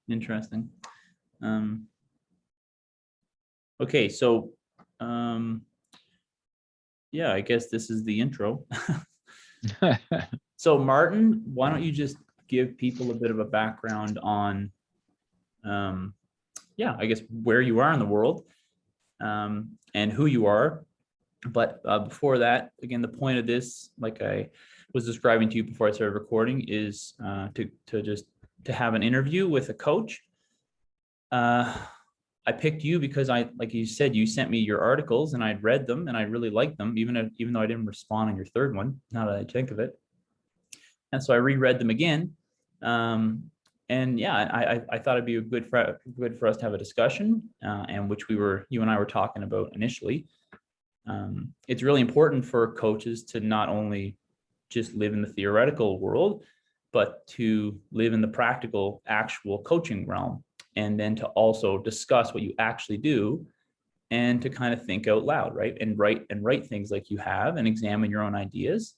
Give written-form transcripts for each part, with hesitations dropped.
Interesting. Okay, so yeah, I guess this is the intro. So Martin, why don't you just give people a bit of a background on, yeah, I guess where you are in the world, and who you are. But before that, again, the point of this, like I was describing to you before I started recording, is to have an interview with a coach. I picked you because like you said, you sent me your articles and I'd read them and I really liked them, even though I didn't respond on your third one, now that I think of it. And so I reread them again. And yeah, I thought it'd be good for us to have a discussion, and which you and I were talking about initially. It's really important for coaches to not only just live in the theoretical world, but to live in the practical, actual coaching realm, and then to also discuss what you actually do, and to kind of think out loud, right? And write things like you have, and examine your own ideas,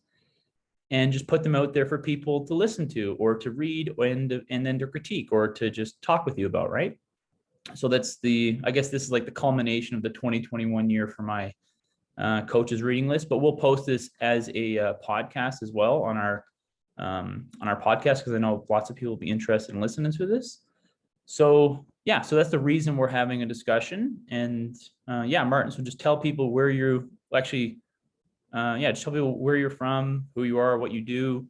and just put them out there for people to listen to, or to read, and then to critique, or to just talk with you about, right? So I guess this is like the culmination of the 2021 year for my coaches reading list, but we'll post this as a podcast as well on our podcast, because I know lots of people will be interested in listening to this. So yeah, so that's the reason we're having a discussion. And yeah, Martin, so just tell people where you actually, just tell people where you're from, who you are, what you do,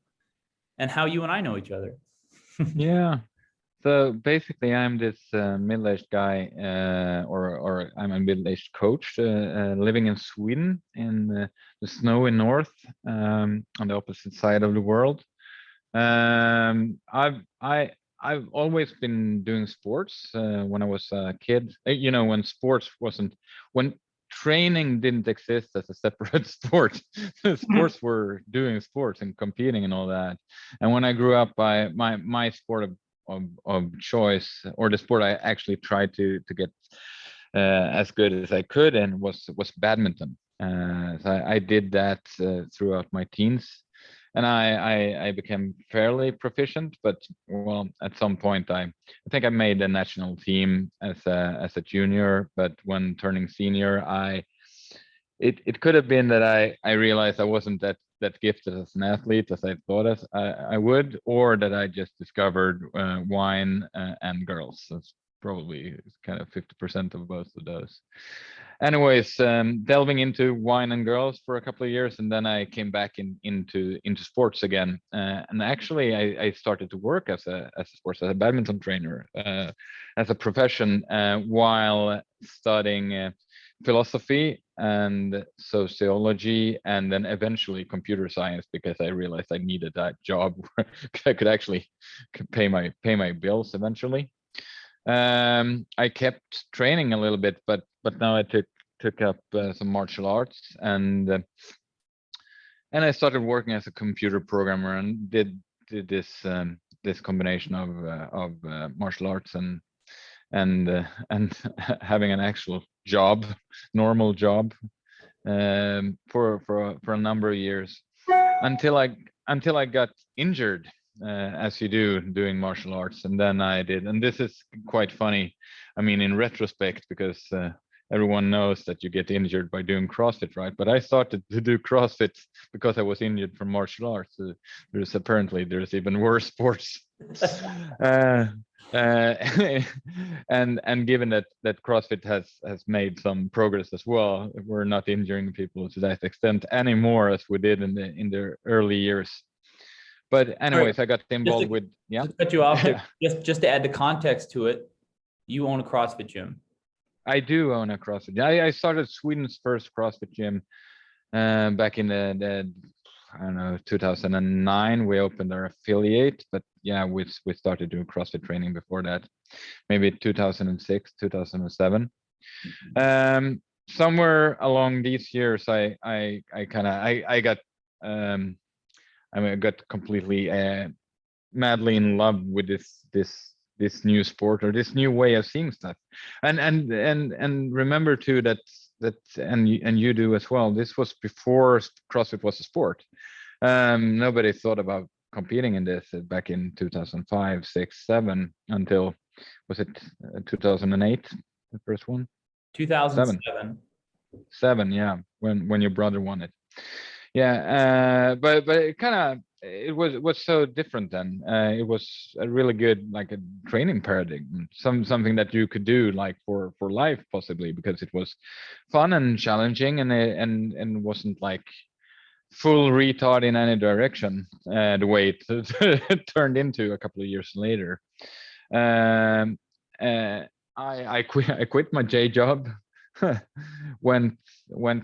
and how you and I know each other. Yeah. So basically, I'm this middle-aged guy, or I'm a middle-aged coach living in Sweden, in the snowy north, on the opposite side of the world. I've always been doing sports when I was a kid. When training didn't exist as a separate sport. Sports were doing sports and competing and all that. And when I grew up, my sport of choice, or the sport I actually tried to get as good as I could, and was badminton. So I did that throughout my teens, and I became fairly proficient. But well, at some point, I think I made the national team as a junior. But when turning senior, it could have been that I realized I wasn't that gifted as an athlete as I thought as I would, or that I just discovered wine and girls. That's probably kind of 50% of both of those. Anyways, delving into wine and girls for a couple of years, and then I came back into sports again. And actually, I started to work as a badminton trainer, as a profession, while studying philosophy and sociology, and then eventually computer science, because I realized I needed that job where I could actually pay my bills eventually. I kept training a little bit, but now I took up some martial arts, and I started working as a computer programmer, and did this combination of martial arts and having an actual job, normal job, for a number of years, until I got injured, as you do doing martial arts. And then and this is quite funny, I mean, in retrospect, because everyone knows that you get injured by doing CrossFit, right? But I started to do CrossFit because I was injured from martial arts. There's even worse sports. And given that CrossFit has made some progress as well, we're not injuring people to that extent anymore as we did in the early years. But anyways, I got involved with To cut you off there, just to add the context to it, you own a CrossFit gym. I do own a CrossFit. I started Sweden's first CrossFit gym back in the I don't know, 2009. We opened our affiliate, but yeah, we started doing CrossFit training before that, maybe 2006, 2007. Somewhere along these years, I got completely madly in love with this new sport, or this new way of seeing stuff. And remember too that and you do as well, this was before CrossFit was a sport. Nobody thought about competing in this back in 2005, 6, 7, until Was it 2008, the first one? 2007. 7, yeah, when your brother won it. Yeah, but it kind of it was so different then. It was a really good, like, a training paradigm, something that you could do like for life possibly, because it was fun and challenging, and wasn't like full retard in any direction, the way it turned into a couple of years later. Um, uh, I quit my J job, went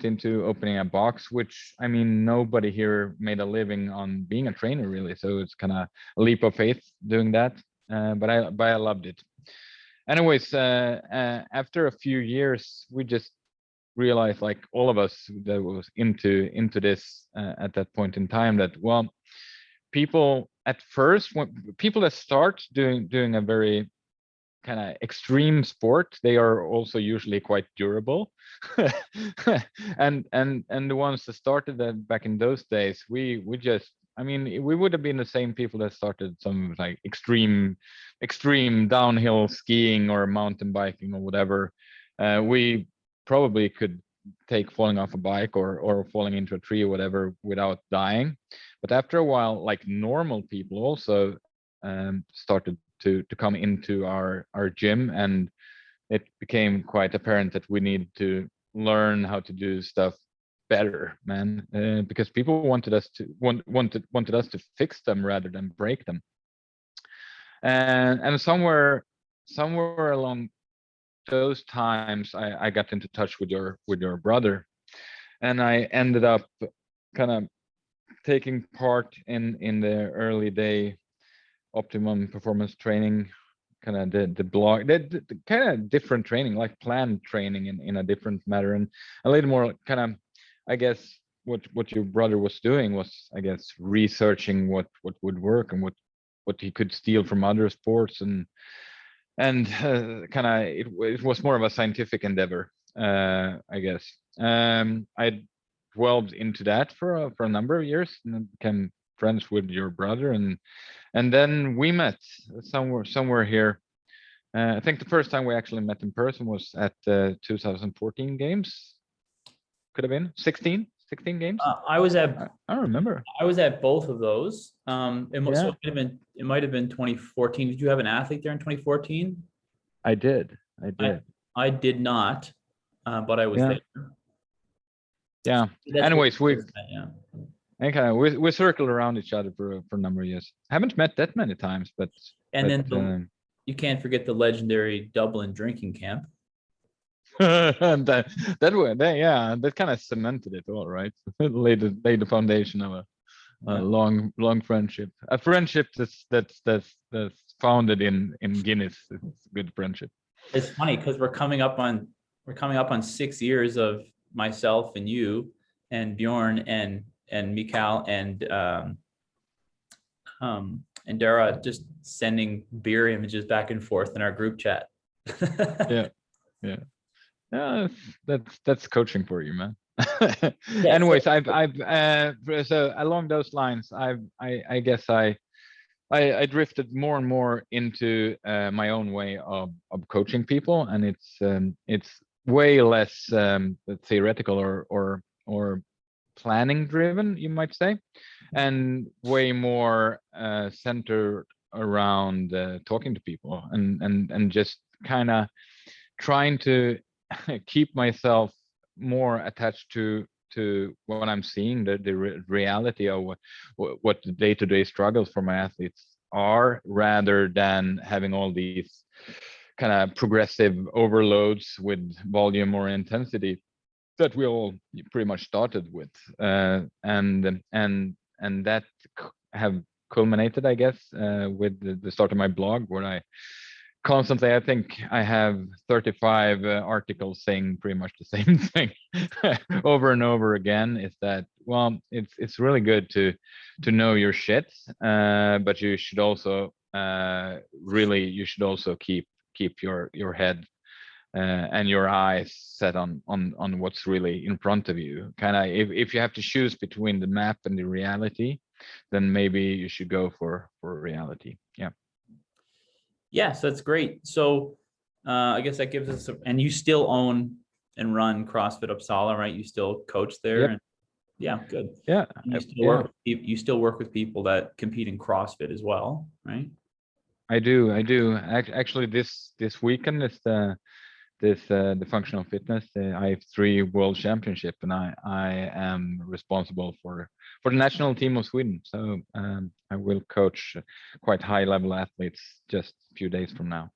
into opening a box, which, I mean, nobody here made a living on being a trainer really, so it's kind of a leap of faith doing that. But I loved it. Anyways, after a few years, we just realized, like all of us that was into this at that point in time, that, well, people at first, when people that start doing a very kind of extreme sport, they are also usually quite durable. And the ones that started that back in those days, we just, I mean, we would have been the same people that started some like extreme downhill skiing or mountain biking or whatever. We probably could take falling off a bike or falling into a tree or whatever without dying. But after a while, like, normal people also started to come into our gym, and it became quite apparent that we needed to learn how to do stuff better, man, because people wanted us to fix them rather than break them. And somewhere along those times, I got into touch with your brother, and I ended up kind of taking part in the early day optimum performance training, kind of the blog, the kind of different training, like planned training in a different matter, and a little more kind of, I guess, what your brother was doing was, I guess, researching what would work and what he could steal from other sports, and kind of it was more of a scientific endeavor, I guess. I delved into that for a number of years, and then became friends with your brother, and then we met somewhere here. I think the first time we actually met in person was at the 2014 games. Could have been 16 games. I was at I don't remember. I was at both of those. So Yeah, it might have been 2014. Did you have an athlete there in 2014? I did. I did not, but I was Yeah, there. yeah. That's where Anyways, we yeah. kind of we circled around each other for a number of years. Haven't met that many times, but And but then you can't forget the legendary Dublin drinking camp. and that kind of cemented it all, right? laid the foundation of a long friendship, a friendship that's founded in Guinness. It's a good friendship. It's funny because we're coming up on 6 years of myself and you and Bjorn and Mikal and Dara just sending beer images back and forth in our group chat. Yeah, yeah, yeah. That's coaching for you, man. Yeah, Anyways, so along those lines, I guess I drifted more and more into my own way of coaching people, and it's way less theoretical or planning driven, you might say, and way more centered around talking to people, and just kind of trying to keep myself more attached to what I'm seeing, the reality of what the day-to-day struggles for my athletes are, rather than having all these kind of progressive overloads with volume or intensity that we all pretty much started with, and that have culminated, I guess, with the start of my blog, where I constantly, I think I have 35 articles saying pretty much the same thing over and over again. Is that, well, it's really good to know your shit, but you should also you should also keep your head and your eyes set on what's really in front of you. Kind of, if you have to choose between the map and the reality, then maybe you should go for reality. Yeah. Yeah, so that's great. So I guess that gives us, and you still own and run CrossFit Uppsala, right? You still coach there, Yep. and yeah, good. Yeah. And Yeah. you still work with people that compete in CrossFit as well, right? I do. I do. Actually, this weekend is the functional fitness, the IF3 World Championship, and I am responsible for the national team of Sweden. So I will coach quite high level athletes just a few days from now.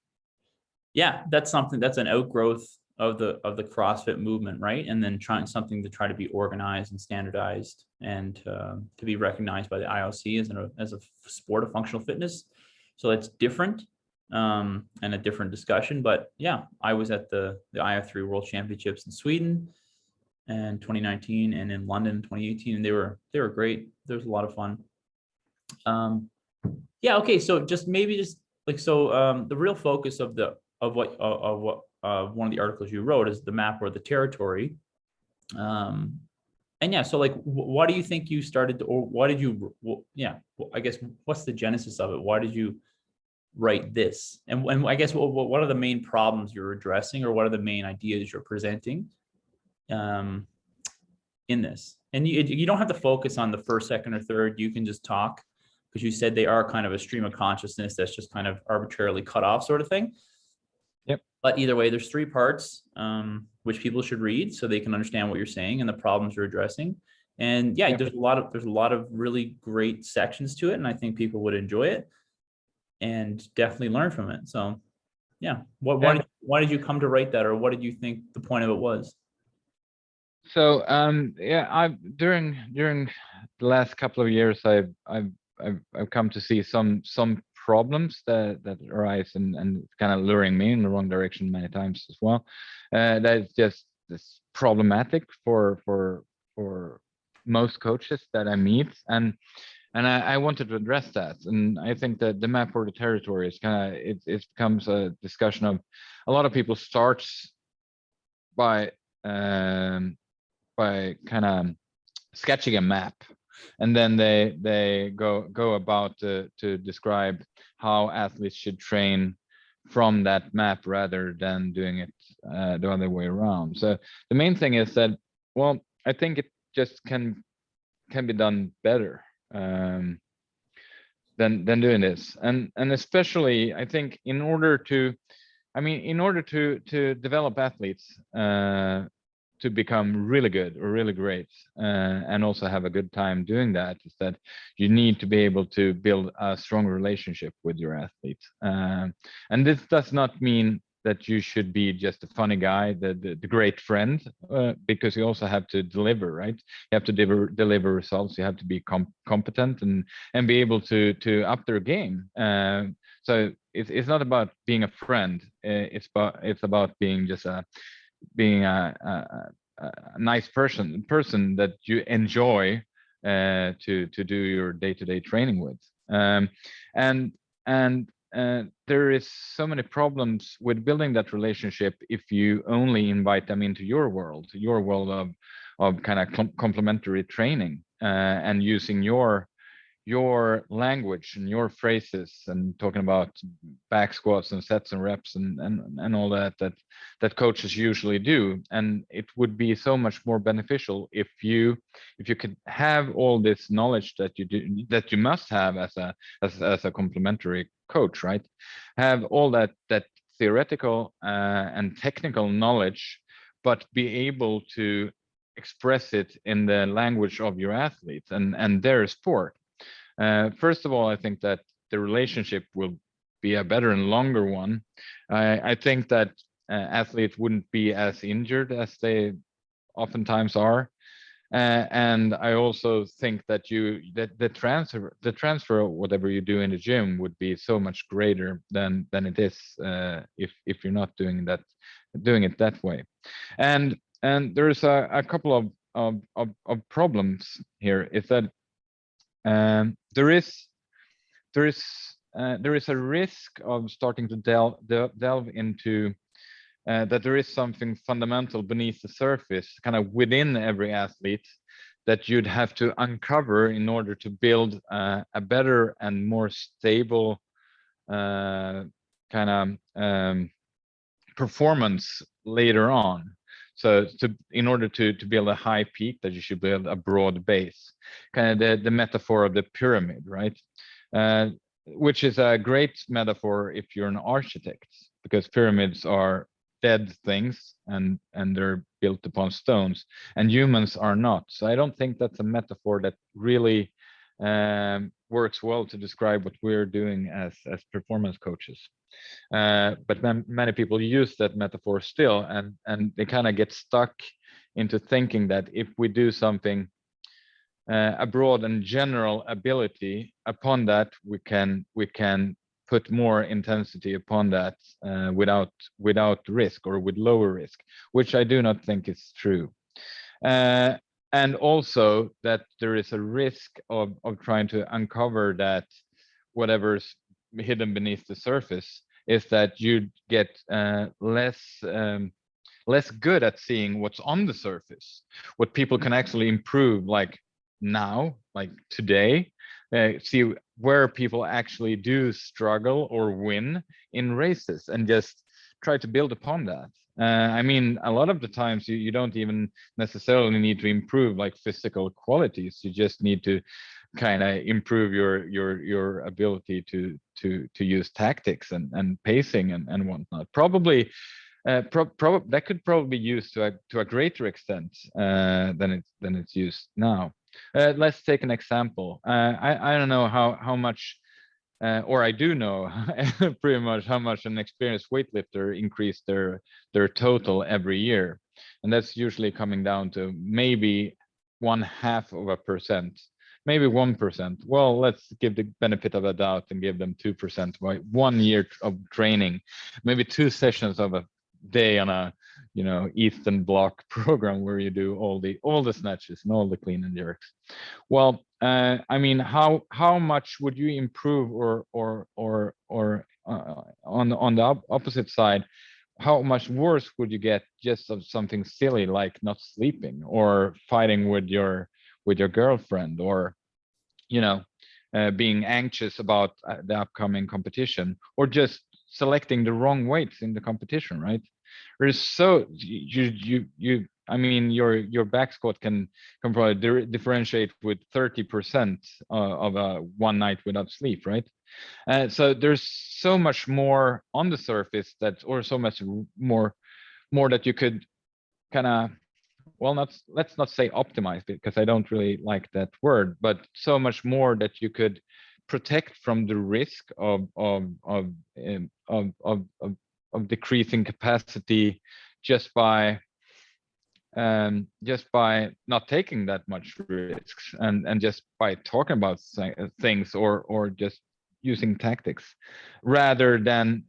Yeah, that's something, that's an outgrowth of the CrossFit movement, right? And then trying something to try to be organized and standardized and to be recognized by the IOC as a sport of functional fitness. So it's different and a different discussion. But yeah, I was at the IF3 World Championships in Sweden in 2019 and in London in 2018, and they were great. There was a lot of fun. Yeah, okay, so just maybe just like the real focus of what one of the articles you wrote is the map or the territory. And yeah, so like why do you think you started to, or why did you yeah, I guess what's the genesis of it? Why did you write this? And I guess what are the main problems you're addressing, or what are the main ideas you're presenting in this? And you don't have to focus on the first, second, or third. You can just talk, because you said they are kind of a stream of consciousness that's just kind of arbitrarily cut off, sort of thing. Yep. But either way, there's 3 parts which people should read so they can understand what you're saying and the problems you're addressing. And yeah, Yep. there's a lot of really great sections to it, and I think people would enjoy it and definitely learn from it. So yeah, why did you come to write that, or what did you think the point of it was? So yeah, during the last couple of years, I've come to see some problems that arise and kind of luring me in the wrong direction many times as well. That is just this problematic for most coaches that I meet, and I wanted to address that. And I think that the map for the territory is kind of it becomes a discussion of a lot of people starts by kind of sketching a map, and then they go about to describe how athletes should train from that map rather than doing it the other way around. So the main thing is that, well, I think it just can be done better than doing this, and especially I think in order to develop athletes to become really good or really great and also have a good time doing that, is that you need to be able to build a strong relationship with your athlete. And this does not mean that you should be just a funny guy, the great friend, because you also have to deliver, right? You have to deliver results. You have to be competent and be able to up their game. So it's not about being a friend. It's about being just a nice person that you enjoy to do your day-to-day training with. And there is so many problems with building that relationship if you only invite them into your world of kind of complementary training and using your language and your phrases and talking about back squats and sets and reps and all that coaches usually do. And it would be so much more beneficial if you could have all this knowledge that you must have as a complementary coach, right? Have all that theoretical and technical knowledge, but be able to express it in the language of your athletes and their sport. First of all, I think that the relationship will be a better and longer one. I think that athletes wouldn't be as injured as they oftentimes are. And I also think that the transfer of whatever you do in the gym would be so much greater than it is if you're not doing it that way. And there's a couple of problems here. Is that there is a risk of starting to delve into that there is something fundamental beneath the surface, kind of within every athlete, that you'd have to uncover in order to build a better and more stable kind of performance later on. So in order to build a high peak, that you should build a broad base, kind of the metaphor of the pyramid, right? Which is a great metaphor if you're an architect, because pyramids are dead things and they're built upon stones, and humans are not. So I don't think that's a metaphor that really works well to describe what we're doing as performance coaches. But many people use that metaphor still, and they kind of get stuck into thinking that if we do something, a broad and general ability, upon that we can put more intensity upon that without risk, or with lower risk, which I do not think is true. And also that there is a risk of trying to uncover that whatever's hidden beneath the surface is that you get less good at seeing what's on the surface, what people can actually improve, like now, like today, see where people actually do struggle or win in races, and just try to build upon that. I mean, a lot of the times you don't even necessarily need to improve like physical qualities. You just need to kind of improve your ability to use tactics and pacing and whatnot. Probably that could probably be used to a greater extent than it's used now. Let's take an example. I don't know how much, or I do know pretty much how much an experienced weightlifter increase their total every year, and that's usually coming down to maybe 0.5%, maybe 1%. Well, let's give the benefit of the doubt and give them 2% by 1 year of training, maybe 2 sessions of a day on a Eastern Bloc program where you do all the snatches and all the clean and jerks. Well, I mean, how much would you improve, or on the opposite side, how much worse would you get just of something silly like not sleeping, or fighting with your girlfriend, or being anxious about the upcoming competition, or just selecting the wrong weights in the competition, right? There's so I mean, your back squat can probably differentiate with 30% of a one night without sleep, right? So there's so much more on the surface or so much more that you could kind of, well, let's not say optimize, because I don't really like that word, but so much more that you could protect from the risk of decreasing capacity just by not taking that much risks, and just by talking about things, or just using tactics, rather than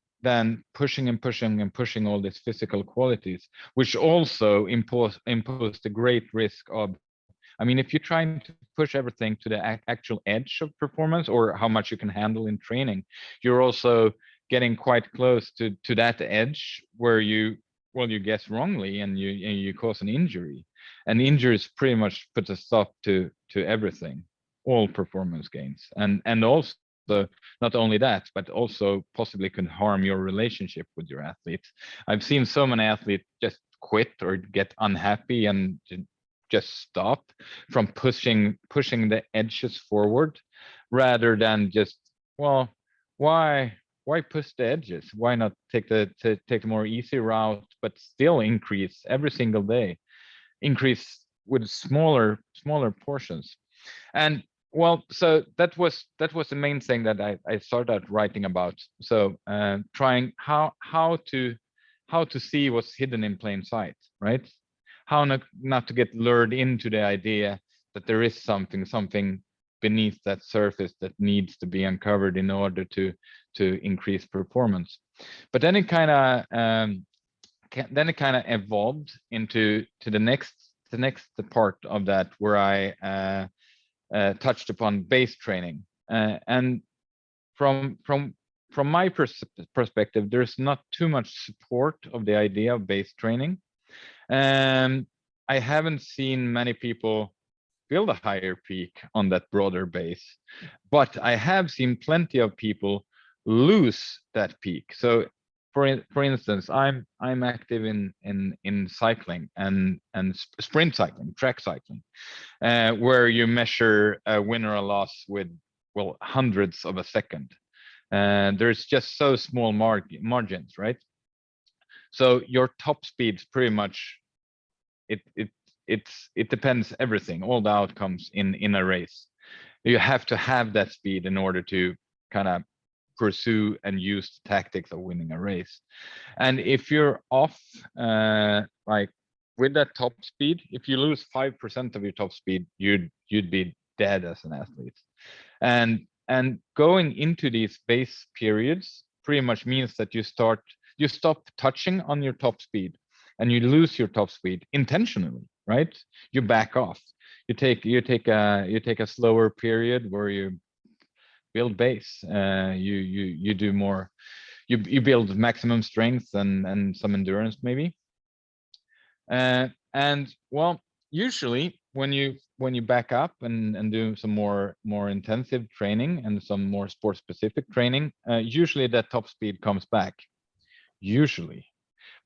pushing all these physical qualities, which also impose the great risk of, I mean, if you're trying to push everything to the actual edge of performance, or how much you can handle in training, you're also getting quite close to that edge where you guess wrongly, and you cause an injury. And injuries pretty much puts a stop to everything, all performance gains, and also not only that, but also possibly can harm your relationship with your athletes. I've seen so many athletes just quit or get unhappy and just stop from pushing the edges forward, rather than just, well, why push the edges? Why not take the more easy route, but still increase every single day, increase with smaller portions? And well, so that was the main thing that I started writing about. So trying how to see what's hidden in plain sight, right? How not to get lured into the idea that there is something beneath that surface that needs to be uncovered in order to increase performance. But then it kind of evolved into the next part of that, where I touched upon base training, and from my perspective, there's not too much support of the idea of base training. I haven't seen many people build a higher peak on that broader base, but I have seen plenty of people lose that peak. So for instance, I'm active in cycling and sprint cycling, track cycling, where you measure a win or a loss with, well, hundreds of a second. And there's just so small margins, right? So your top speeds pretty much, it depends everything, all the outcomes in a race. You have to have that speed in order to kind of pursue and use the tactics of winning a race. And if you're off, like with that top speed, if you lose 5% of your top speed, you'd be dead as an athlete. And going into these base periods pretty much means that you stop touching on your top speed, and you lose your top speed intentionally, right? You back off. You take a slower period where you build base. You do more. You build maximum strength and some endurance maybe. And well, usually when you back up and do some more intensive training and some more sport specific training, usually that top speed comes back. Usually,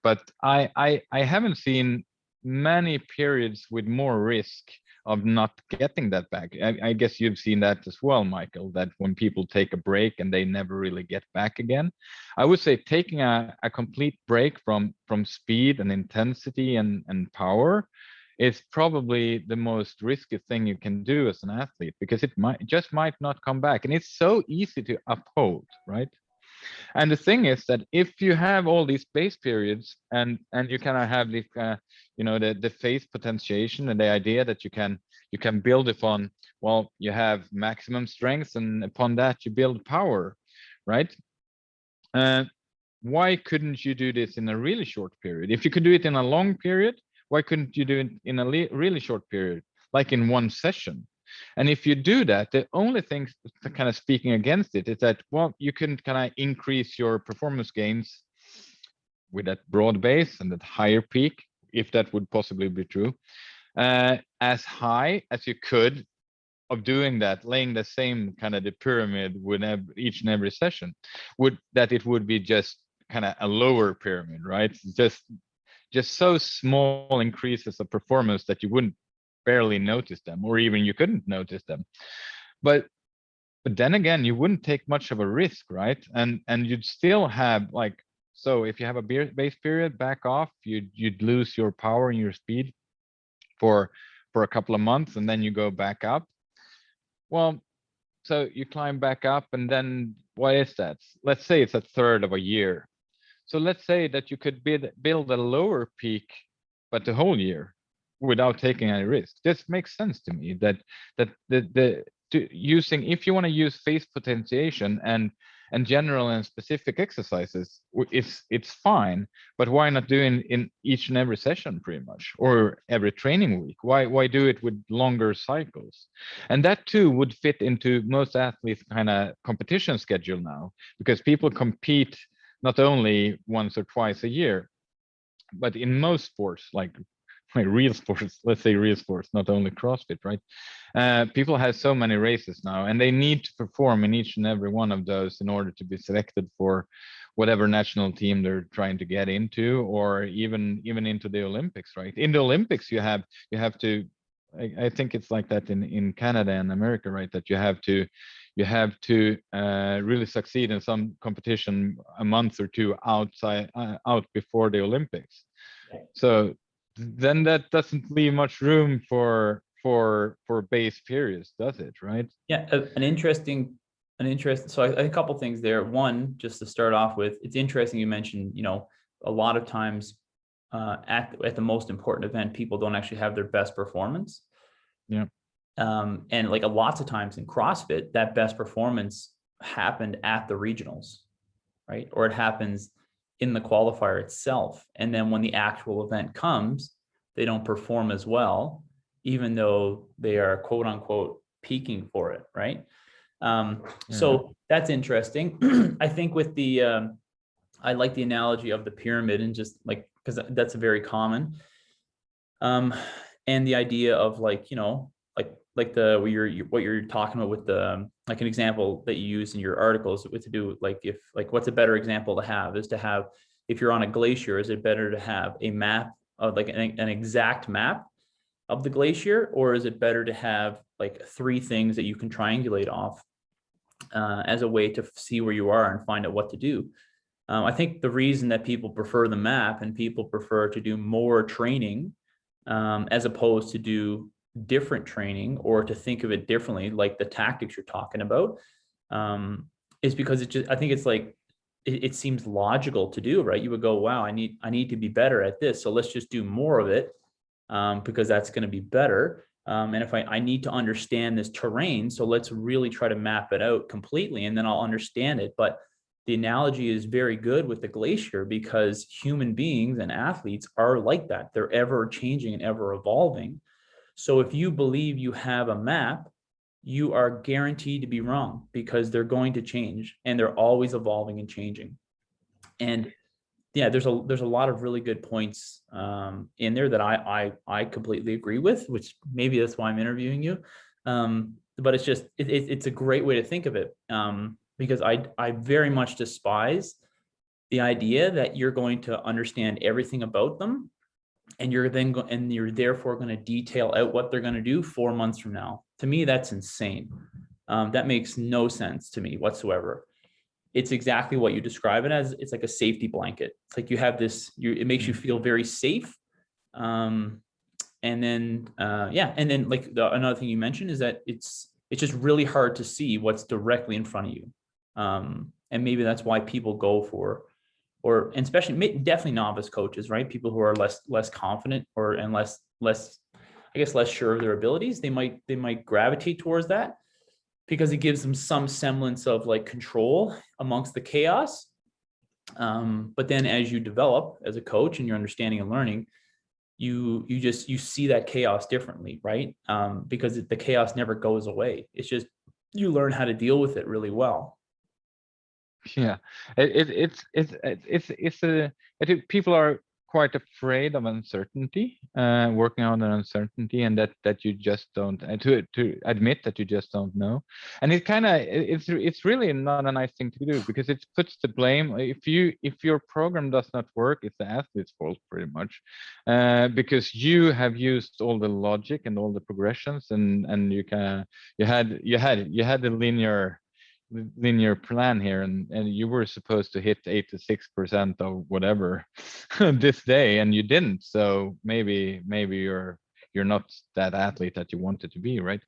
but I haven't seen many periods with more risk of not getting that back. I guess you've seen that as well, Michael, that when people take a break and they never really get back again. I would say taking a complete break from speed and intensity and power is probably the most risky thing you can do as an athlete, because it might not come back, and it's so easy to uphold, right? And the thing is that if you have all these base periods and you kind of have this, the phase potentiation and the idea that you can build upon, well, you have maximum strength, and upon that you build power, right? Why couldn't you do this in a really short period? If you could do it in a long period, why couldn't you do it in a really short period, like in one session? And if you do that, the only thing kind of speaking against it is that, well, you can kind of increase your performance gains with that broad base and that higher peak, if that would possibly be true, as high as you could of doing that, laying the same kind of the pyramid with each and every session, it would be just kind of a lower pyramid, right? Just so small increases of performance that you wouldn't barely notice them, or even you couldn't notice them. But then again, you wouldn't take much of a risk, right? And you'd still have, like, so if you have a base period, back off, you'd lose your power and your speed for a couple of months, and then you go back up. Well, so you climb back up, and then what is that? Let's say it's a third of a year. So let's say that you could build a lower peak, but the whole year, without taking any risk. This makes sense to me, that using, if you want to use phase potentiation and general and specific exercises, it's fine, but why not do in each and every session pretty much, or every training week? Why do it with longer cycles? And that too would fit into most athletes kind of competition schedule now, because people compete not only once or twice a year, but in most sports, like real sports, let's say real sports, not only CrossFit, right? People have so many races now, and they need to perform in each and every one of those in order to be selected for whatever national team they're trying to get into, or even into the Olympics, right? In the Olympics, you have to, I think it's like that in Canada and America, right? That you have to really succeed in some competition a month or two out before the Olympics. So then that doesn't leave much room for base periods, does it? Right? Yeah, an interesting. So a couple things there. One, just to start off with, it's interesting you mentioned, a lot of times at the most important event, people don't actually have their best performance. Yeah. And like lots of times in CrossFit, that best performance happened at the regionals, right? Or it happens in the qualifier itself. And then when the actual event comes, they don't perform as well, even though they are quote unquote peaking for it, right? So that's interesting. I think with the, I like the analogy of the pyramid, and just like, because that's a very common. And the idea of like, like what you're talking about with the like an example that you use in your articles with to do like if like what's a better example to have is to have if you're on a glacier, is it better to have a map of like an exact map of the glacier, or is it better to have like three things that you can triangulate off as a way to see where you are and find out what to do? I think the reason that people prefer the map and people prefer to do more training as opposed to do different training or to think of it differently, like the tactics you're talking about, is because it just, I think it's like, it seems logical to do, right? You would go, wow, I need to be better at this. So let's just do more of it because that's going to be better. And if I need to understand this terrain, so let's really try to map it out completely and then I'll understand it. But the analogy is very good with the glacier because human beings and athletes are like that. They're ever changing and ever evolving. So if you believe you have a map, you are guaranteed to be wrong because they're going to change and they're always evolving and changing. And yeah, there's a lot of really good points in there that I completely agree with, which maybe that's why I'm interviewing you. But it's just it's a great way to think of it because I very much despise the idea that you're going to understand everything about them and you're therefore going to detail out what they're going to do 4 months from now. To me, that's insane. That makes no sense to me whatsoever. It's exactly what you describe it as. It's like a safety blanket. It's like you have this, it makes you feel very safe. And then, and then like another thing you mentioned is that it's just really hard to see what's directly in front of you. And maybe that's why people go for, or and especially definitely novice coaches, right? People who are less confident and less, I guess, less sure of their abilities. They might gravitate towards that because it gives them some semblance of like control amongst the chaos. But then as you develop as a coach and your understanding and learning, you see that chaos differently, right? Because the chaos never goes away. It's just you learn how to deal with it really well. Yeah, I think people are quite afraid of uncertainty, working on an uncertainty, and that you just don't to admit that you just don't know. And it kind of it's really not a nice thing to do because it puts the blame if your program does not work, it's the athlete's fault pretty much, because you have used all the logic and all the progressions and you had the linear plan here and you were supposed to hit 86% of whatever this day and you didn't, so maybe you're not that athlete that you wanted to be, right?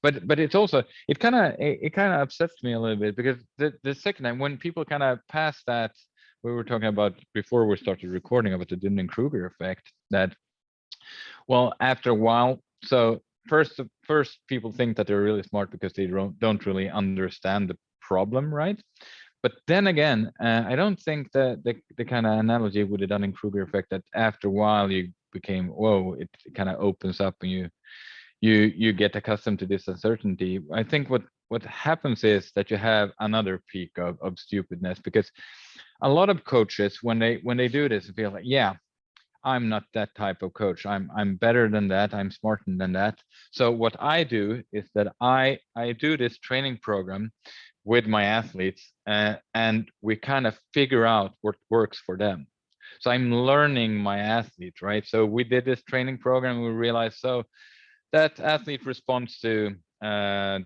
But it's also it kind of upsets me a little bit because the second time when people kind of pass that, we were talking about before we started recording about the Dunning-Kruger effect, that well after a while, so first people think that they're really smart because they don't really understand the problem, right? But then again, I don't think that the kind of analogy with the Dunning-Kruger effect that after a while you became, whoa, it kind of opens up and you get accustomed to this uncertainty. I think what happens is that you have another peak of stupidness because a lot of coaches when they do this feel like, yeah, I'm not that type of coach. I'm better than that. I'm smarter than that. So what I do is that I do this training program with my athletes and we kind of figure out what works for them. So I'm learning my athlete, right? So we did this training program. We realized so that athlete responds to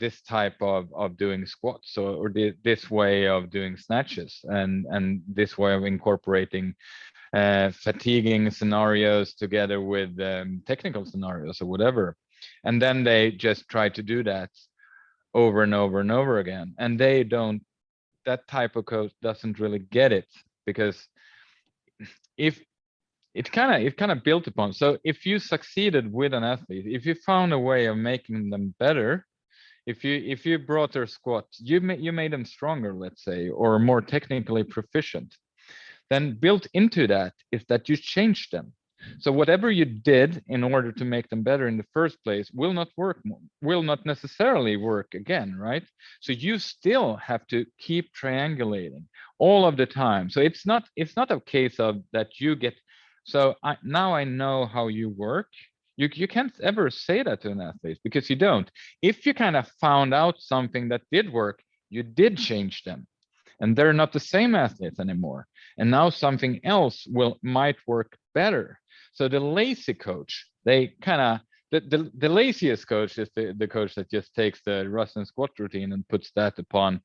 this type of doing squats or this way of doing snatches and this way of incorporating fatiguing scenarios together with technical scenarios or whatever. And then they just try to do that over and over and over again. And that type of coach doesn't really get it because if it kind of built upon. So if you succeeded with an athlete, if you found a way of making them better, if you brought their squat, you made them stronger, let's say, or more technically proficient, then built into that is that you change them. So whatever you did in order to make them better in the first place will not necessarily work again, right? So you still have to keep triangulating all of the time. So it's not a case of that you get, so now I know how you work. You can't ever say that to an athlete, because you don't. If you kind of found out something that did work, you did change them, and they're not the same athletes anymore. And now something else might work better. So the lazy coach, they kind of, the laziest coach is the coach that just takes the Russian squat routine and puts that upon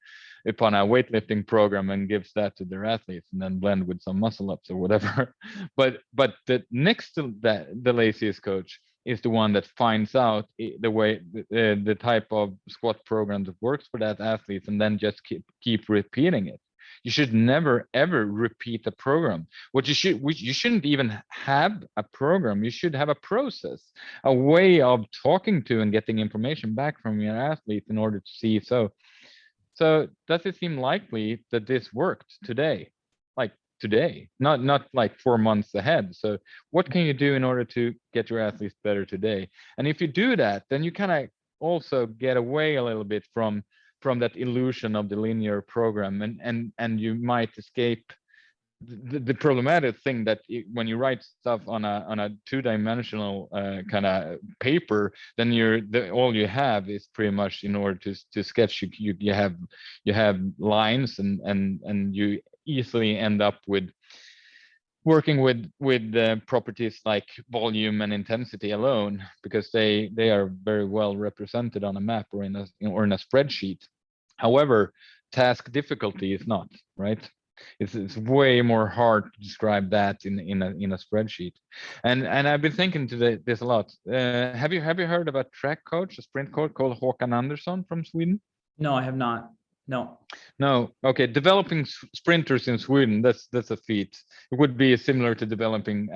a weightlifting program and gives that to their athletes, and then blend with some muscle ups or whatever. But the next to that, the laziest coach is the one that finds out the way, the type of squat program that works for that athlete, and then just keep repeating it. You should never ever repeat a program. You shouldn't even have a program. You should have a process, a way of talking to and getting information back from your athlete in order to see. So does it seem likely that this worked today? Like today, not like 4 months ahead. So what can you do in order to get your athletes better today? And if you do that, then you kind of also get away a little bit from that illusion of the linear program, and you might escape the problematic thing that when you write stuff on a two-dimensional kind of paper, then all you have is pretty much, in order to sketch, you have lines, and you easily end up with working with properties like volume and intensity alone, because they are very well represented on a map or in a spreadsheet. However, task difficulty is not, right? It's way more hard to describe that in a spreadsheet. And I've been thinking to this a lot. Have you heard of a track coach, a sprint coach called Håkan Andersson from Sweden? No, I have not. No. No. Okay. Developing sprinters in Sweden, that's a feat. It would be similar to developing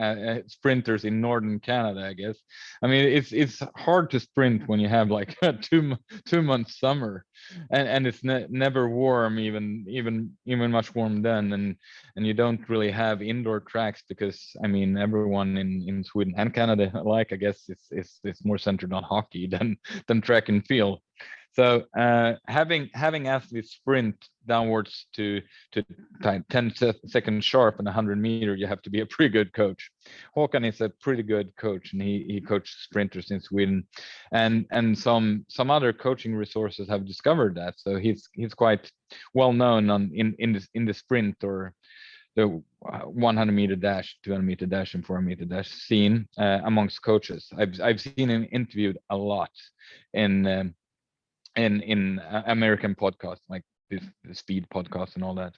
sprinters in northern Canada, I guess. I mean, it's hard to sprint when you have like a 2 month summer, and it's never warm, even much warm then, and you don't really have indoor tracks, because I mean, everyone in Sweden and Canada alike, I guess, it's more centered on hockey than track and field. So having athletes sprint downwards to 10 seconds sharp and 100 meter, you have to be a pretty good coach. Håkan is a pretty good coach, and he coached sprinters in Sweden, and some other coaching resources have discovered that. So he's quite well known in the sprint, or the 100 meter dash, 200 meter dash, and 400 meter dash scene amongst coaches. I've seen him interviewed a lot in American podcasts, like this speed podcast and all that.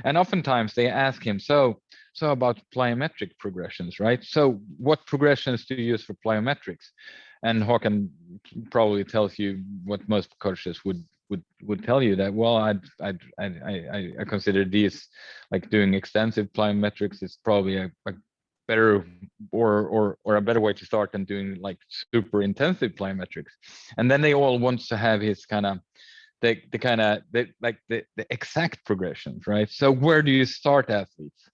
And oftentimes they ask him, so about plyometric progressions, right? So what progressions do you use for plyometrics? And Håkan probably tells you what most coaches would tell you, that, well, I consider these, like doing extensive plyometrics is probably a better or a better way to start than doing like super intensive plyometrics. And then they all want to have his kind of the exact progressions, right? So where do you start athletes?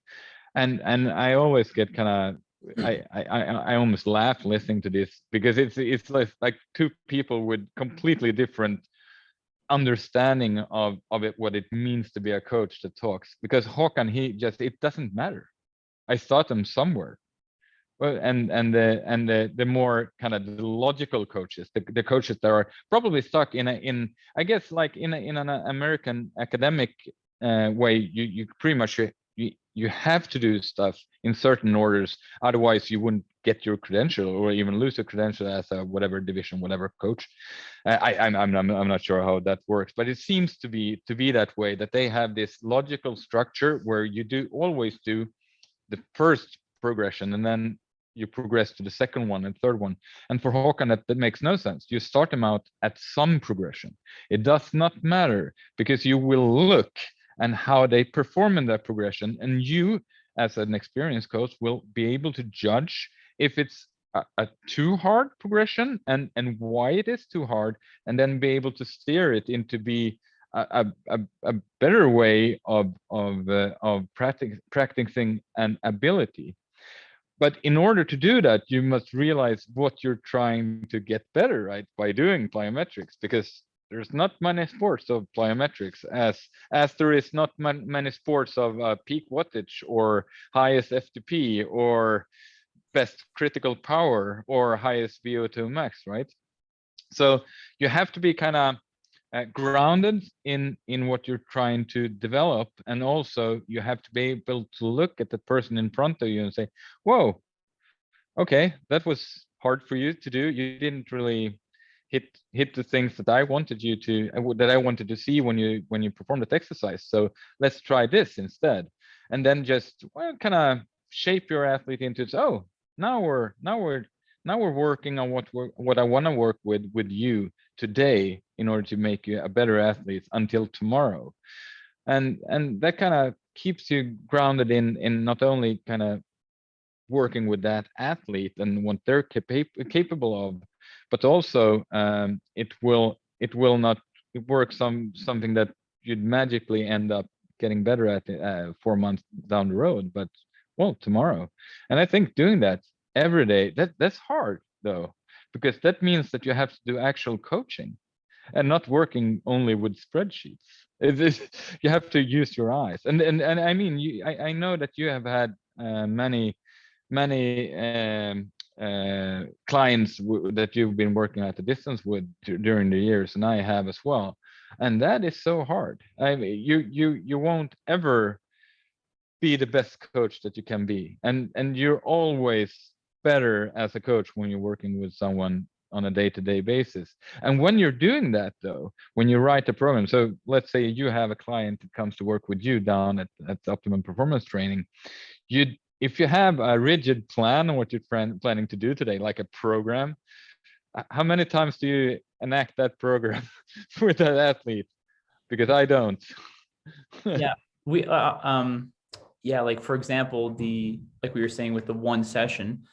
And I always get kind of I almost laugh listening to this, because it's like two people with completely different understanding of it, what it means to be a coach that talks. Because Håkan, it doesn't matter. I start them somewhere. Well, and the more kind of the logical coaches, the coaches that are probably stuck in I guess like in an American academic way, you pretty much you have to do stuff in certain orders, otherwise you wouldn't get your credential, or even lose a credential as a whatever division, whatever coach. I'm not sure how that works, but it seems to be that way, that they have this logical structure where you always do the first progression, and then you progress to the second one and third one. And for Håkan, that makes no sense. You start them out at some progression. It does not matter, because you will look and how they perform in that progression, and you, as an experienced coach, will be able to judge if it's a too hard progression and why it is too hard, and then be able to steer it into be a better way of practicing an ability. But in order to do that, you must realize what you're trying to get better, right? By doing plyometrics, because there's not many sports of plyometrics, as there is not many sports of peak wattage or highest FTP or best critical power or highest VO2 max, right? So you have to be kind of grounded in what you're trying to develop, and also you have to be able to look at the person in front of you and say, whoa, okay, that was hard for you to do. You didn't really hit the things that I wanted you to, that I wanted to see when you perform that exercise. So let's try this instead. And then just, well, kind of shape your athlete into, oh, now we're working on what I want to work with you today in order to make you a better athlete until tomorrow. And that kind of keeps you grounded in not only kind of working with that athlete and what they're capable of, but also it will not work something that you'd magically end up getting better at 4 months down the road, but well, tomorrow. And I think doing that every day, that's hard though, because that means that you have to do actual coaching and not working only with spreadsheets. You have to use your eyes. And I mean, I know that you have had many clients that you've been working at a distance with during the years, and I have as well. And that is so hard. I mean, you won't ever be the best coach that you can be, and you're always better as a coach when you're working with someone on a day-to-day basis. And when you're doing that though, when you write a program, so let's say you have a client that comes to work with you down at Optimum Performance Training, if you have a rigid plan on what you're planning to do today, like a program, how many times do you enact that program with that athlete? Because I don't. Yeah, we yeah, like for example, like we were saying with the one session,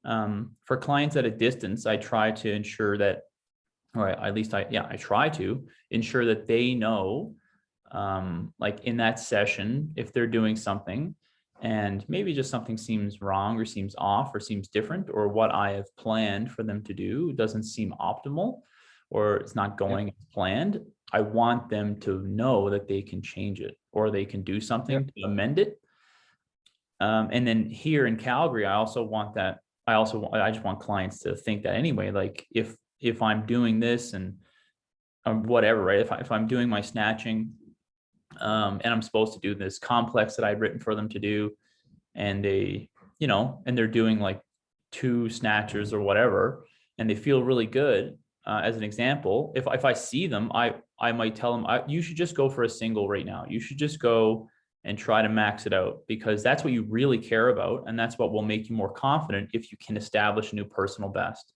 for clients at a distance, I try to ensure that, or at least I try to ensure that they know, like in that session, if they're doing something and maybe just something seems wrong or seems off or seems different, or what I have planned for them to do doesn't seem optimal, or it's not going as planned, I want them to know that they can change it or they can do something to amend it. And then here in Calgary, I just want clients to think that anyway, like if I'm doing this and whatever, right? If I'm doing my snatching, and I'm supposed to do this complex that I'd written for them to do, and and they're doing like 2 snatchers or whatever, and they feel really good. As an example, if I see them, I might tell them, you should just go for a single right now. You should just go and try to max it out, because that's what you really care about. And that's what will make you more confident if you can establish a new personal best.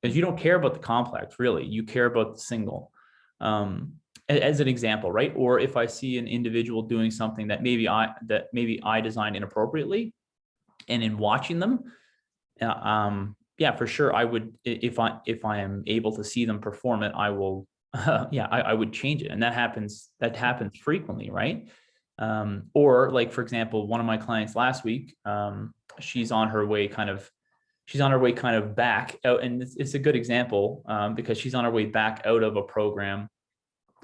Because you don't care about the complex, really. You care about the single. As an example, right? Or if I see an individual doing something that maybe I designed inappropriately, and in watching them, yeah, for sure, I would, if I am able to see them perform it, I will, yeah, I would change it. And that happens frequently, right? Or like, for example, one of my clients last week, she's on her way kind of back out, and it's a good example, because she's on her way back out of a program,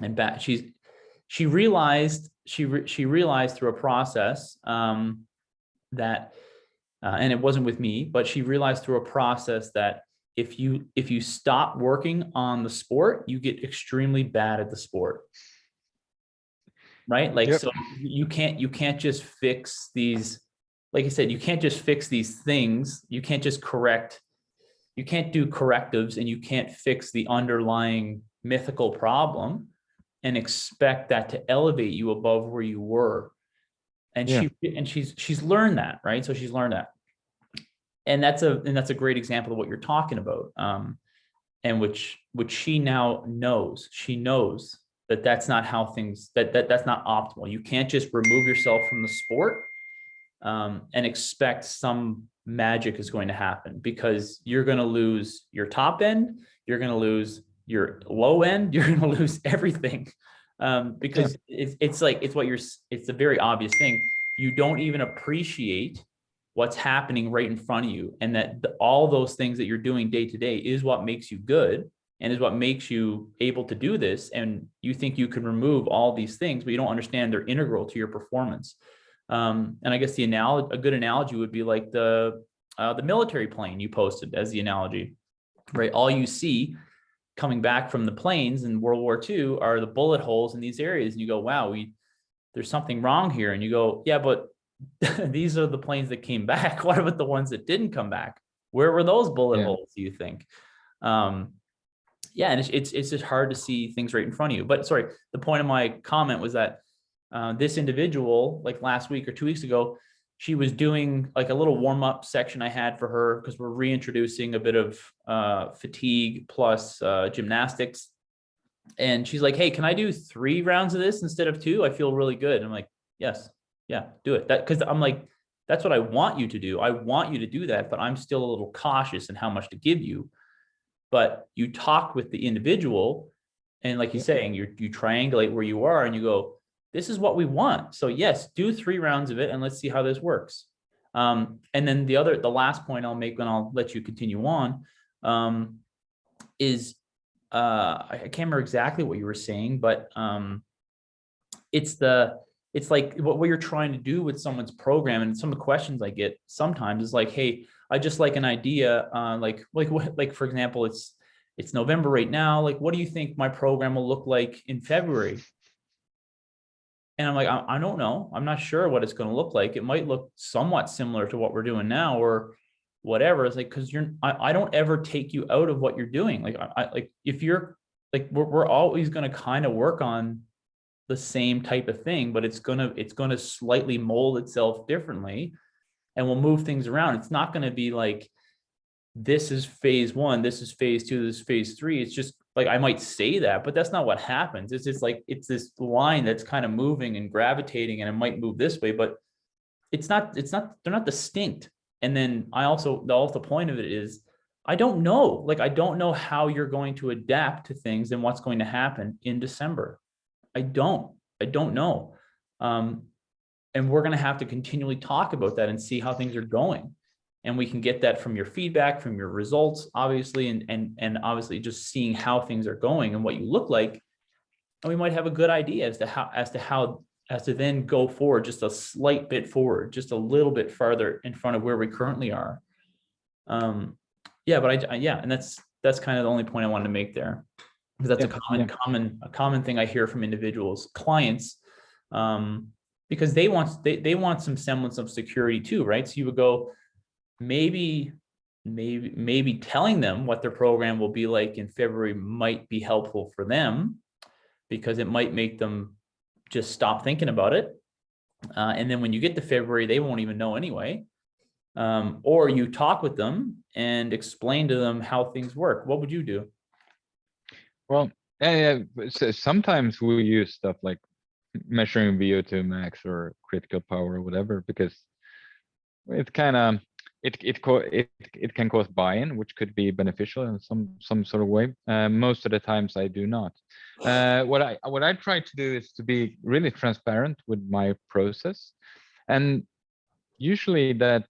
and back she realized through a process, that and it wasn't with me, but she realized through a process that if you stop working on the sport, you get extremely bad at the sport. Right? Like, so you can't just fix these, like I said, you can't just fix these things. You can't just you can't do correctives, and you can't fix the underlying mythical problem and expect that to elevate you above where you were. And she's learned that, right? So she's learned that. And that's a great example of what you're talking about. And which she now knows. She knows that that's not how things, that's not optimal. You can't just remove yourself from the sport, and expect some magic is going to happen, because you're going to lose your top end, you're going to lose your low end, you're going to lose everything, because it's a very obvious thing. You don't even appreciate what's happening right in front of you, and that all those things that you're doing day to day is what makes you good, and is what makes you able to do this. And you think you can remove all these things, but you don't understand they're integral to your performance. And I guess a good analogy would be like the the military plane you posted as the analogy, right? All you see coming back from the planes in World War II are the bullet holes in these areas. And you go, wow, there's something wrong here. And you go, yeah, but these are the planes that came back. What about the ones that didn't come back? Where were those bullet Yeah. holes, do you think? Yeah, and it's just hard to see things right in front of you. But sorry, the point of my comment was that this individual, like last week or 2 weeks ago, she was doing like a little warm-up section I had for her because we're reintroducing a bit of fatigue plus gymnastics. And she's like, hey, can I do 3 rounds of this instead of 2? I feel really good. And I'm like, yes, yeah, do it. That because I'm like, that's what I want you to do. I want you to do that, but I'm still a little cautious in how much to give you. But you talk with the individual, and like you're saying, you triangulate where you are and you go, this is what we want. So yes, do 3 rounds of it and let's see how this works. And then the last point I'll make, and I'll let you continue on, is I can't remember exactly what you were saying, but it's like what you're trying to do with someone's program. And some of the questions I get sometimes is like, hey, I just like an idea, like for example, it's November right now. Like, what do you think my program will look like in February? And I'm like, I don't know. I'm not sure what it's going to look like. It might look somewhat similar to what we're doing now or whatever. It's like, because I don't ever take you out of what you're doing. Like, like if you're like, we're always going to kind of work on the same type of thing, but it's going to slightly mold itself differently, and we'll move things around. It's not going to be like, this is phase 1, this is phase 2, this is phase 3. It's just like, I might say that, but that's not what happens. It's just like, it's this line that's kind of moving and gravitating, and it might move this way, but they're not distinct. And then the point of it is, I don't know, like, I don't know how you're going to adapt to things and what's going to happen in December. I don't know. And we're going to have to continually talk about that and see how things are going. And we can get that from your feedback, from your results, obviously, and obviously just seeing how things are going and what you look like. And we might have a good idea as to then go forward just a slight bit forward, just a little bit farther in front of where we currently are. Yeah, but and that's kind of the only point I wanted to make there, because that's a common thing I hear from individuals, clients, because they want some semblance of security too, right? So you would go, maybe telling them what their program will be like in February might be helpful for them, because it might make them just stop thinking about it. And then when you get to February, they won't even know anyway. Or you talk with them and explain to them how things work. What would you do? Well, so sometimes we use stuff like measuring VO2 max or critical power or whatever, because it kind of it can cause buy-in, which could be beneficial in some sort of way. Most of the times I do not. What I try to do is to be really transparent with my process, and usually that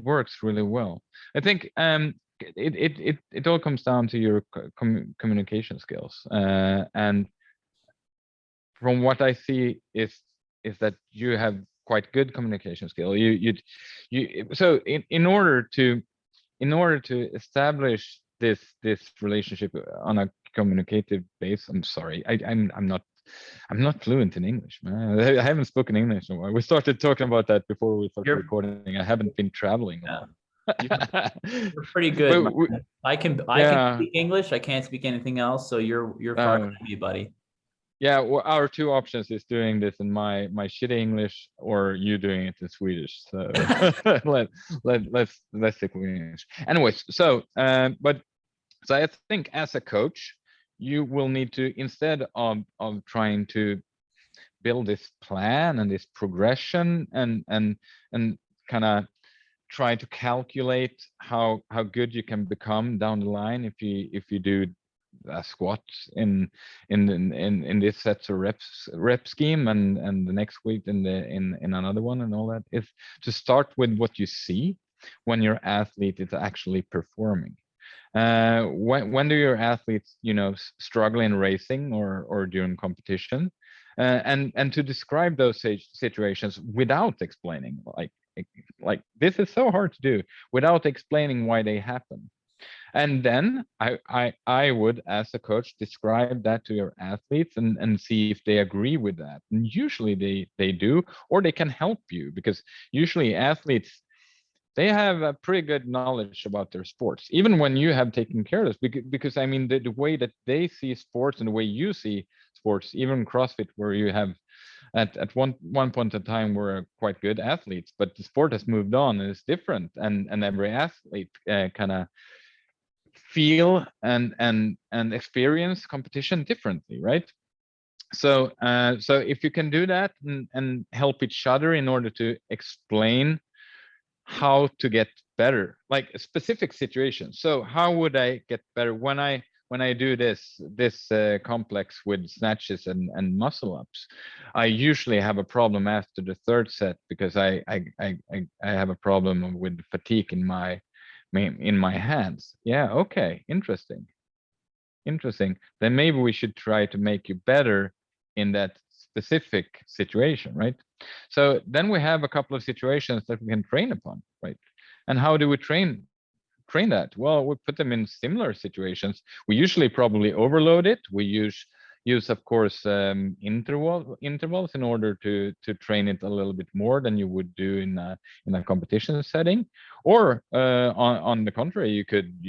works really well. I think it all comes down to your communication skills, and from what I see is that you have quite good communication skill. So in order to establish this relationship on a communicative base, I'm sorry, I'm not fluent in English, man. I haven't spoken English in a while. We started talking about that before we started recording. I haven't been traveling a lot. You're pretty good. I can speak English. I can't speak anything else. So you're far ahead of me, buddy. Yeah, well, our 2 options is doing this in my shitty English, or you doing it in Swedish. So let's stick with English. Anyways, so so I think as a coach, you will need to, instead of trying to build this plan and this progression and kind of try to calculate how good you can become down the line if you do a squat in this sets or rep scheme, and the next week in another one, and all that, is to start with what you see when your athlete is actually performing. When do your athletes struggle in racing or during competition, and to describe those situations without explaining, like like this is so hard to do without explaining why they happen. And then I would, as a coach, describe that to your athletes and see if they agree with that. And usually they do, or they can help you, because usually athletes, they have a pretty good knowledge about their sports, even when you have taken care of this, because I mean, the way that they see sports and the way you see sports, even CrossFit, where you have at one point in time were quite good athletes, but the sport has moved on and it's different, and every athlete kind of feel and experience competition differently, right? So so if you can do that and help each other in order to explain how to get better, like specific situations. So how would I get better when I do this complex with snatches and muscle ups? I usually have a problem after the third set, because I have a problem with fatigue in my hands. Yeah, okay, interesting. Interesting. Then maybe we should try to make you better in that specific situation, right? So then we have a couple of situations that we can train upon, right? And how do we train that? Well, we put them in similar situations. We usually probably overload it. We use of course intervals in order to train it a little bit more than you would do in a competition setting. Or on the contrary, you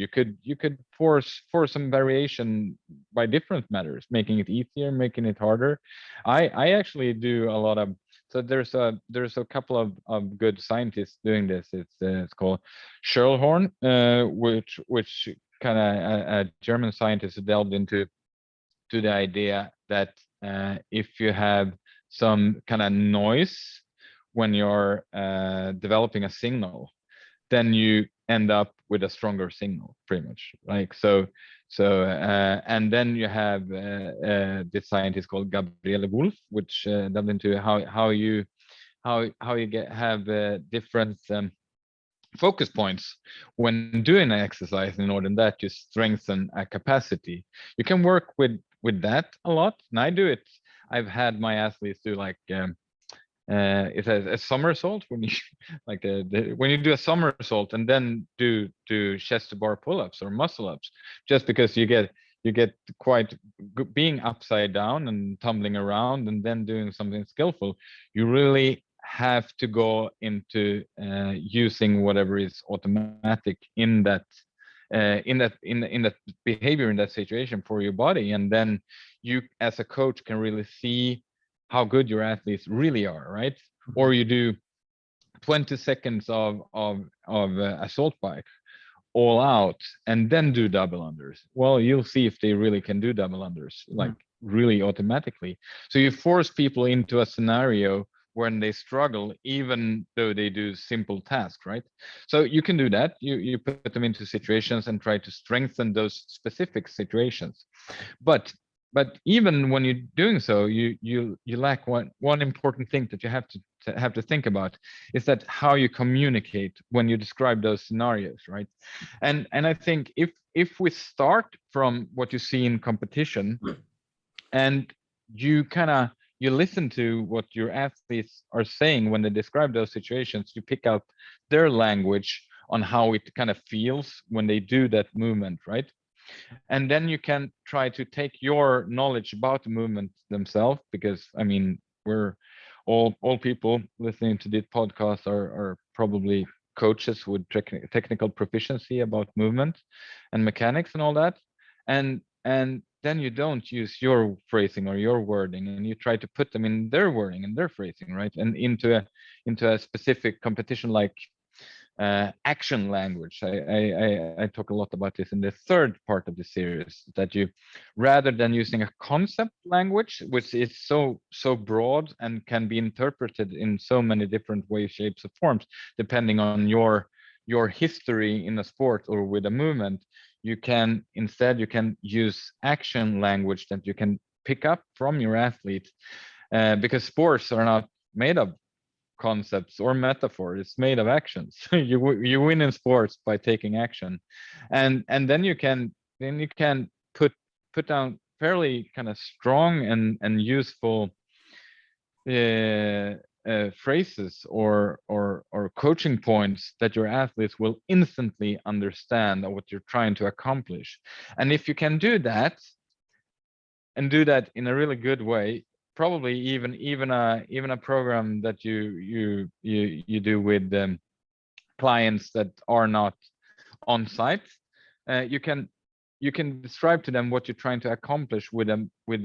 could force some variation by different matters, making it easier, making it harder. I actually do a lot of, so there's a couple of good scientists doing this. It's called Schellhorn, which kind of a German scientist who delved into the idea that if you have some kind of noise when you're developing a signal, then you end up with a stronger signal, pretty much. Like and then you have this scientist called Gabriele Wolf, which delved into how you have different focus points when doing an exercise, in order that you strengthen a capacity. You can work with that a lot, and I do it. I've had my athletes do like it's a somersault when you like when you do a somersault and then do chest to bar pull-ups or muscle ups, just because you get quite being upside down and tumbling around and then doing something skillful. You really have to go into using whatever is automatic in that in that behavior, in that situation for your body, and then you as a coach can really see how good your athletes really are, right? Or you do 20 seconds of assault bike all out and then do double unders. Well, you'll see if they really can do double unders, like really automatically. So you force people into a scenario when they struggle, even though they do simple tasks, right? So you can do that. You put them into situations and try to strengthen those specific situations. But even when you're doing so, you lack one important thing that you have to think about, is that how you communicate when you describe those scenarios, right? And I think if we start from what you see in competition, and you you listen to what your athletes are saying when they describe those situations, you pick out their language on how it kind of feels when they do that movement, right? And then you can try to take your knowledge about the movement themselves, because I mean, we're all people listening to this podcast are probably coaches with technical proficiency about movement and mechanics and all that. And then you don't use your phrasing or your wording, and you try to put them in their wording and their phrasing, right? And into a specific competition, like action language. I talk a lot about this in the third part of the series, that you, rather than using a concept language, which is so broad and can be interpreted in so many different ways, shapes, or forms, depending on your history in a sport or with a movement, you can use action language that you can pick up from your athlete, because sports are not made of concepts or metaphor. It's made of actions. You win in sports by taking action, and then you can put down fairly kind of strong and useful phrases or coaching points that your athletes will instantly understand what you're trying to accomplish. And if you can do that, and do that in a really good way, probably even a program that you do with clients that are not on site, you can describe to them what you're trying to accomplish with them with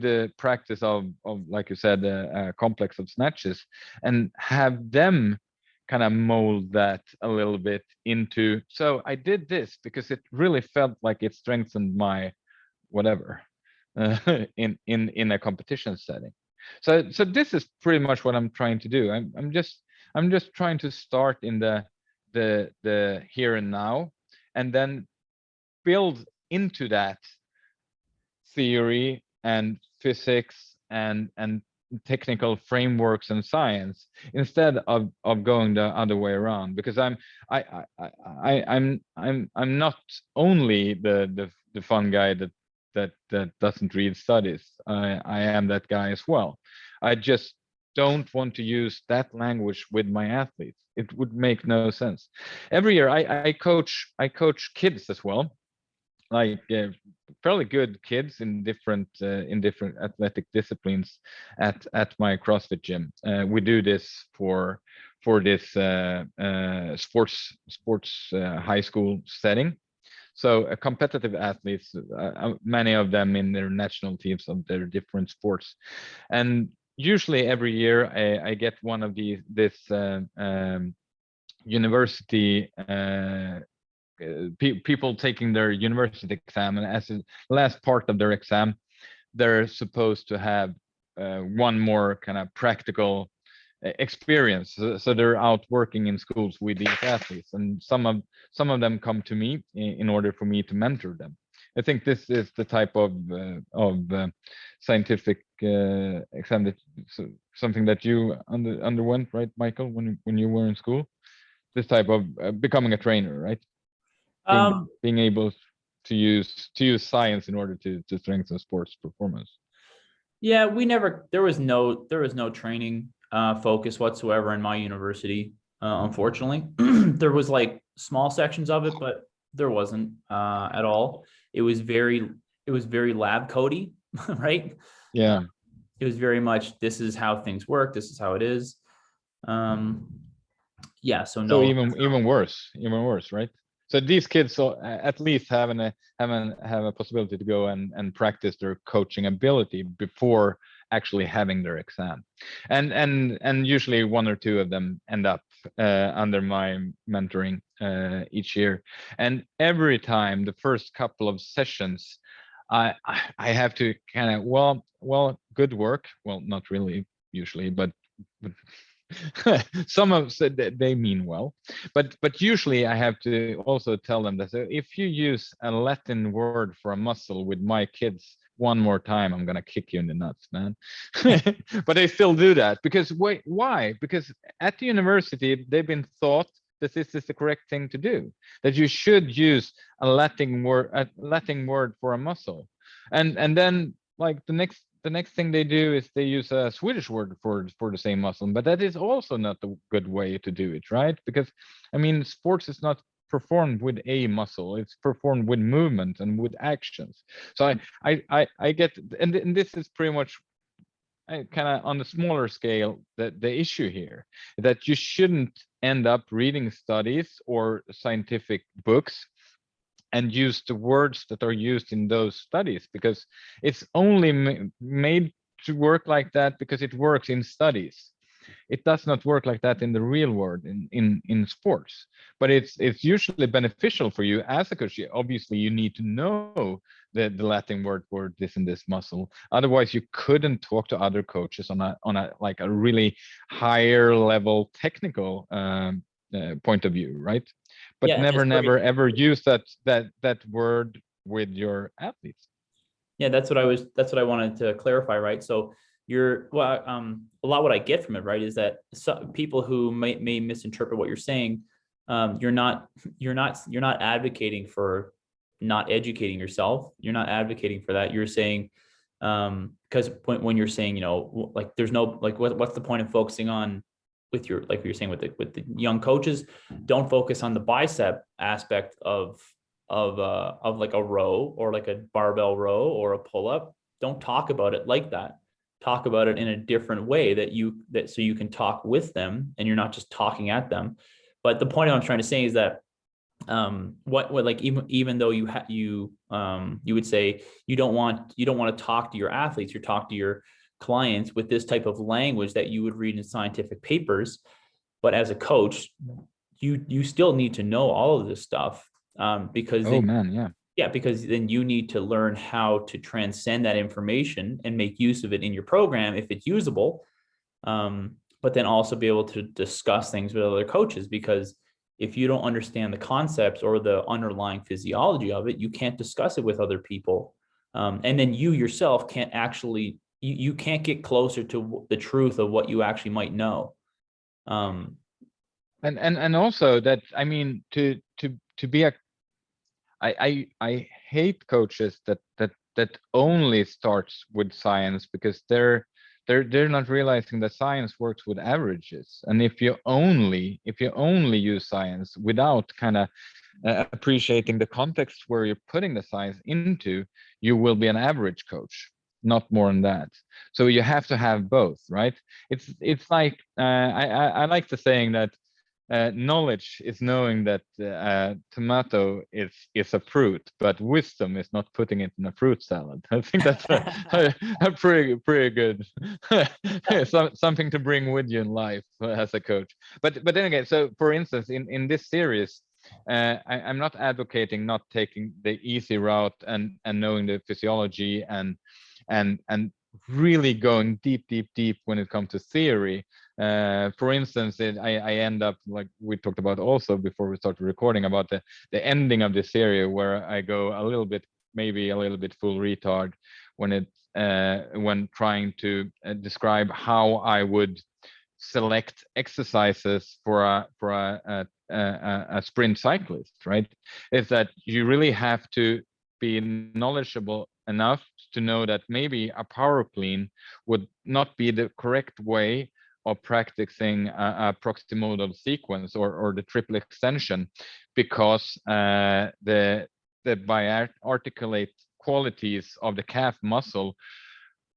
the practice of like you said, a complex of snatches, and have them kind of mold that a little bit into, so I did this because it really felt like it strengthened my whatever in a competition setting. So this is pretty much what I'm trying to do. I'm just trying to start in the here and now, and then build into that theory and physics and technical frameworks and science, instead of going the other way around, because I'm not only the fun guy that doesn't read studies. I am that guy as well. I just don't want to use that language with my athletes. It would make no sense. Every year I coach kids as well, like fairly good kids in different athletic disciplines at my CrossFit gym. We do this for this sports high school setting. So competitive athletes, many of them in their national teams of their different sports, and usually every year I get one of this university people taking their university exam, and as the last part of their exam, they're supposed to have one more kind of practical experience. So they're out working in schools with these athletes, and some of them come to me in order for me to mentor them. I think this is the type of scientific exam that something that you underwent, right, Michael, when you were in school? This type of becoming a trainer, right? Being able to use science in order to strengthen sports performance. Yeah, there was no training focus whatsoever in my university. Unfortunately, there was like small sections of it, but there wasn't at all. It was very lab codey, right? Yeah. It was very much, this is how things work. This is how it is. Yeah. So So no. even worse, right? So these kids at least have a possibility to go and practice their coaching ability before actually having their exam, and usually one or two of them end up under my mentoring each year, and every time the first couple of sessions, I have to kind of, well, good work. Well, not really usually, but some of said that they mean well, but usually I have to also tell them that if you use a Latin word for a muscle with my kids one more time, I'm gonna kick you in the nuts, man. But they still do that because why? Because at the university they've been taught that this is the correct thing to do, that you should use a Latin word for a muscle, and then like the next thing they do is they use a Swedish word for the same muscle, but that is also not the good way to do it, right? Because I mean, sports is not performed with a muscle; it's performed with movement and with actions. So I get, and this is pretty much kind of on the smaller scale the issue here, that you shouldn't end up reading studies or scientific books and use the words that are used in those studies, because it's only made to work like that because it works in studies. It does not work like that in the real world in sports, but it's usually beneficial for you as a coach. Obviously you need to know the Latin word for this and this muscle, otherwise you couldn't talk to other coaches on a like a really higher level technical point of view, right? But Yeah, never ever use that word with your athletes. yeah, that's what I wanted to clarify, right? So a lot what I get from it, right, is that some people who may misinterpret what you're saying, you're not advocating for not educating yourself. You're not advocating for that. You're saying Because when you're saying, you know, like there's no, like what's the point of focusing on with your, like you're saying with the young coaches, don't focus on the bicep aspect of like a row or like a barbell row or a pull-up. Don't talk about it like that. Talk about it in a different way that so you can talk with them and you're not just talking at them. But the point I'm trying to say is that what like even though you would say you don't want to talk to your athletes, you talk to your clients with this type of language that you would read in scientific papers, but as a coach you still need to know all of this stuff, because Oh man, yeah. yeah, because then you need to learn how to transcend that information and make use of it in your program if it's usable, but then also be able to discuss things with other coaches, because if you don't understand the concepts or the underlying physiology of it, you can't discuss it with other people. And then you yourself can't actually, you can't get closer to the truth of what you actually might know. And also that, I mean, to be a, I hate coaches that only starts with science, because they're not realizing that science works with averages. And if you only use science without kind of appreciating the context where you're putting the science into, you will be an average coach, not more than that. So you have to have both, right? It's like I like the saying that knowledge is knowing that tomato is a fruit, but wisdom is not putting it in a fruit salad. I think that's a pretty good something to bring with you in life as a coach. But then again, so for instance, in this series, I'm not advocating not taking the easy route and knowing the physiology and really going deep when it comes to theory. For instance, I end up, like we talked about also before we started recording, about the ending of this series, where I go a little bit, maybe a little bit full retard when trying to describe how I would select exercises for a sprint cyclist, right? Is that you really have to be knowledgeable enough to know that maybe a power clean would not be the correct way of practicing a proximodal sequence or the triple extension, because the biarticulate qualities of the calf muscle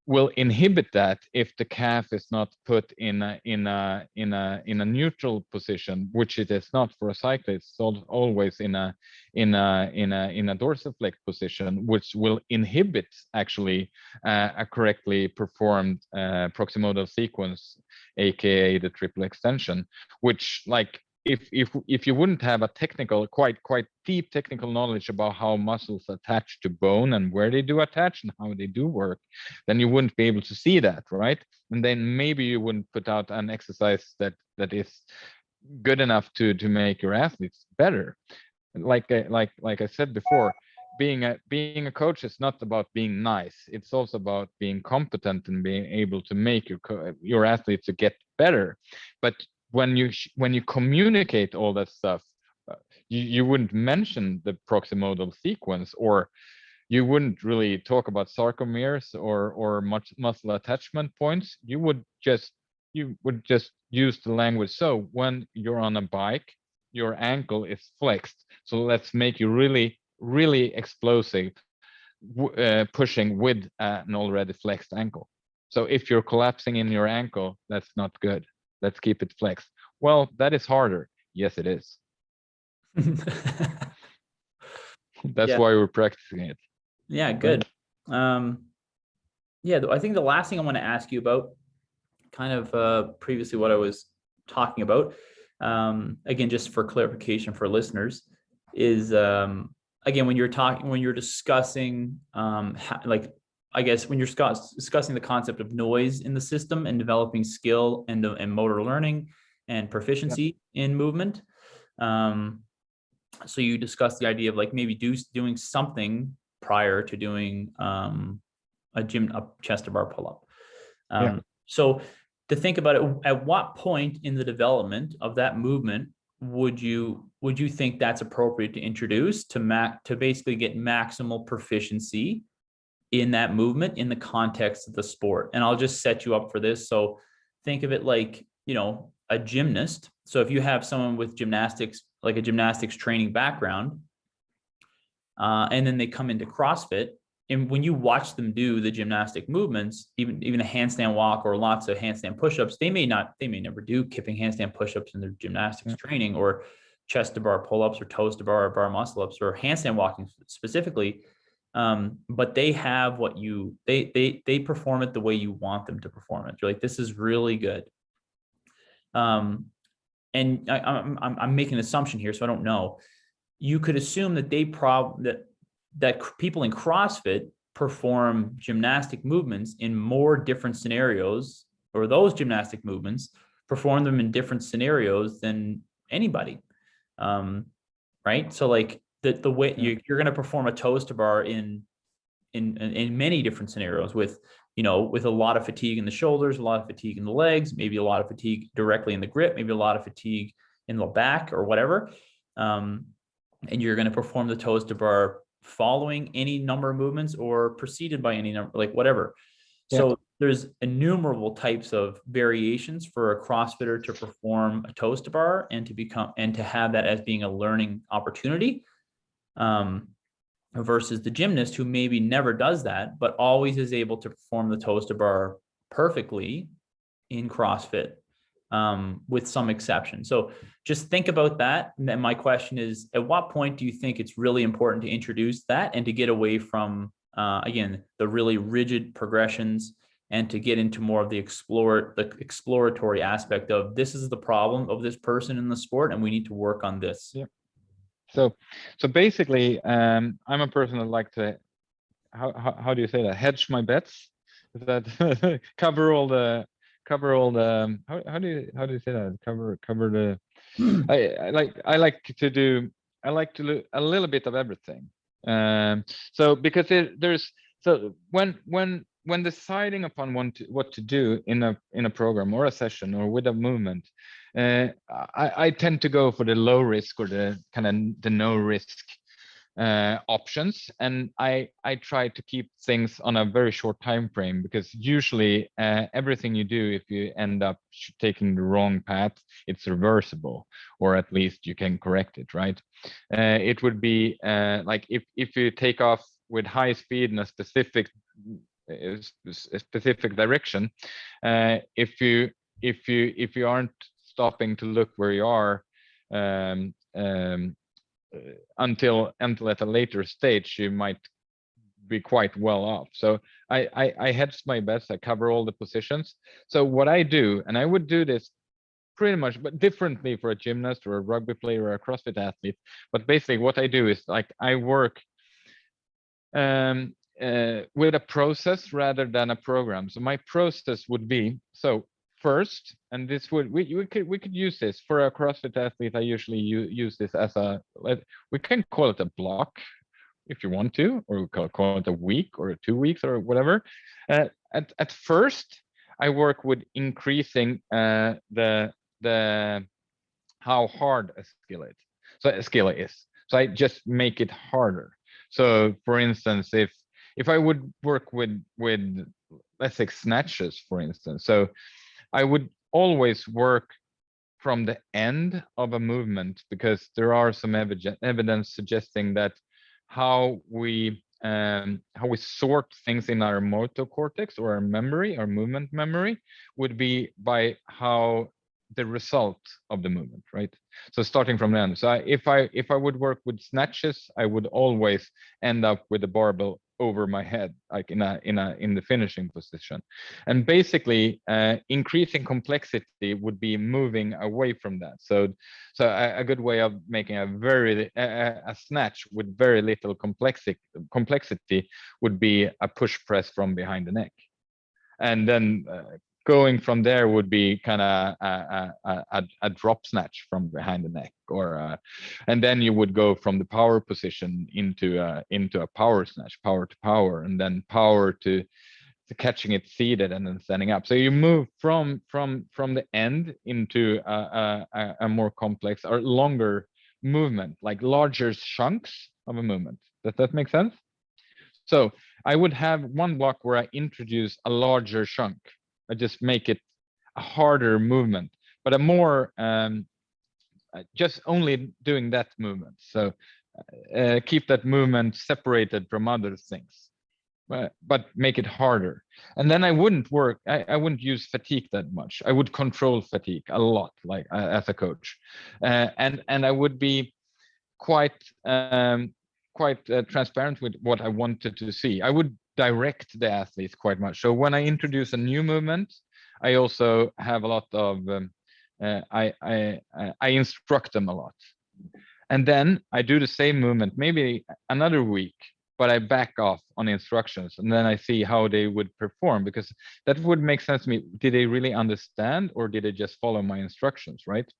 will inhibit that if the calf is not put in a neutral position, which it is not for a cyclist. It's always in a dorsiflex position, which will inhibit actually a correctly performed proximodal sequence, aka the triple extension, which, like, if you wouldn't have a technical, quite deep technical knowledge about how muscles attach to bone and where they do attach and how they do work, then you wouldn't be able to see that, right? And then maybe you wouldn't put out an exercise that is good enough to make your athletes better. Like I said before, being a coach is not about being nice. It's also about being competent and being able to make your athletes to get better. But when you communicate all that stuff, you wouldn't mention the proximodal sequence, or you wouldn't really talk about sarcomeres or much muscle attachment points. You would just use the language. So when you're on a bike, your ankle is flexed. So let's make you really explosive, pushing with an already flexed ankle. So if you're collapsing in your ankle, that's not good. Let's keep it flexed. Well, that is harder. Yes, it is. That's Yeah. why we're practicing it. Yeah, good. Yeah, I think the last thing I want to ask you about, kind of previously what I was talking about, again, just for clarification for listeners, is again, when you're discussing, like, I guess when you're discussing the concept of noise in the system and developing skill and motor learning and proficiency in movement. So you discuss the idea of like maybe doing something prior to doing a chest to bar pull up. So to think about it, at what point in the development of that movement would you think that's appropriate to introduce to basically get maximal proficiency in that movement in the context of the sport. And I'll just set you up for this. So think of it like, you know, a gymnast. So if you have someone with gymnastics, like a gymnastics training background, and then they come into CrossFit, and when you watch them do the gymnastic movements, even a handstand walk or lots of handstand push-ups, they may never do kipping handstand push-ups in their gymnastics training, or chest to bar pull-ups, or toes to bar, or bar muscle-ups, or handstand walking specifically. But they have what they perform it the way you want them to perform it. You're like, this is really good. And I'm making an assumption here, so I don't know. You could assume that that people in CrossFit perform gymnastic movements in more different scenarios, or those gymnastic movements perform them in different scenarios than anybody. Right? So like the way you're going to perform a toes to bar in many different scenarios, with, you know, with a lot of fatigue in the shoulders, a lot of fatigue in the legs, maybe a lot of fatigue directly in the grip, maybe a lot of fatigue in the back or whatever. And you're going to perform the toes to bar following any number of movements or preceded by any number, like whatever. So there's innumerable types of variations for a CrossFitter to perform a toes to bar and to have that as being a learning opportunity. Versus the gymnast, who maybe never does that, but always is able to perform the toes to bar perfectly in CrossFit, with some exception. So just think about that. And then my question is, at what point do you think it's really important to introduce that and to get away from, again, the really rigid progressions, and to get into more of the exploratory aspect of, this is the problem of this person in the sport, and we need to work on this. Yeah. So basically, I'm a person that like to, how do you say that? Hedge my bets. Is that cover all the how do you say that? Cover the. I like to do a little bit of everything. So because when deciding upon what to do in a program or a session or with a movement, I tend to go for the low risk, or the kind of the no risk options, and I try to keep things on a very short time frame, because usually everything you do, if you end up taking the wrong path, it's reversible, or at least you can correct it, right? It would be like if you take off with high speed in a specific direction, if you aren't stopping to look where you are until at a later stage, you might be quite well off. So I hedge my bets. I cover all the positions. So what I do, and I would do this pretty much, but differently for a gymnast or a rugby player or a CrossFit athlete. But basically what I do is, like, I work with a process rather than a program. So my process would be, so first, and this would, we could use this for a CrossFit athlete. I usually use this as we can call it a block if you want to, or we call it a week or 2 weeks or whatever. At first, I work with increasing the how hard a skill is. So I just make it harder. So for instance, if I would work with let's say snatches, for instance, so I would always work from the end of a movement, because there are some evidence suggesting that how we sort things in our motor cortex, or our memory, our movement memory, would be by how the result of the movement, right? So starting from the end. So if I would work with snatches, I would always end up with the barbell over my head, like in the finishing position. And basically increasing complexity would be moving away from that. So a good way of making a snatch with very little complexity would be a push press from behind the neck. And then going from there would be kind of a drop snatch from behind the neck, or and then you would go from the power position into a power snatch, power to power, and then power to catching it seated and then standing up. So you move from the end into a more complex or longer movement, like larger chunks of a movement. Does that make sense? So I would have one block where I introduce a larger chunk. I just make it a harder movement, but a more just only doing that movement. So keep that movement separated from other things, but make it harder. And then I wouldn't I wouldn't use fatigue that much. I would control fatigue a lot, like as a coach, and I would be quite transparent with what I wanted to see. I would direct the athletes quite much. So when I introduce a new movement, I also have a lot of I instruct them a lot, and then I do the same movement maybe another week, but I back off on instructions, and then I see how they would perform, because that would make sense to me. Did they really understand, or did they just follow my instructions, right?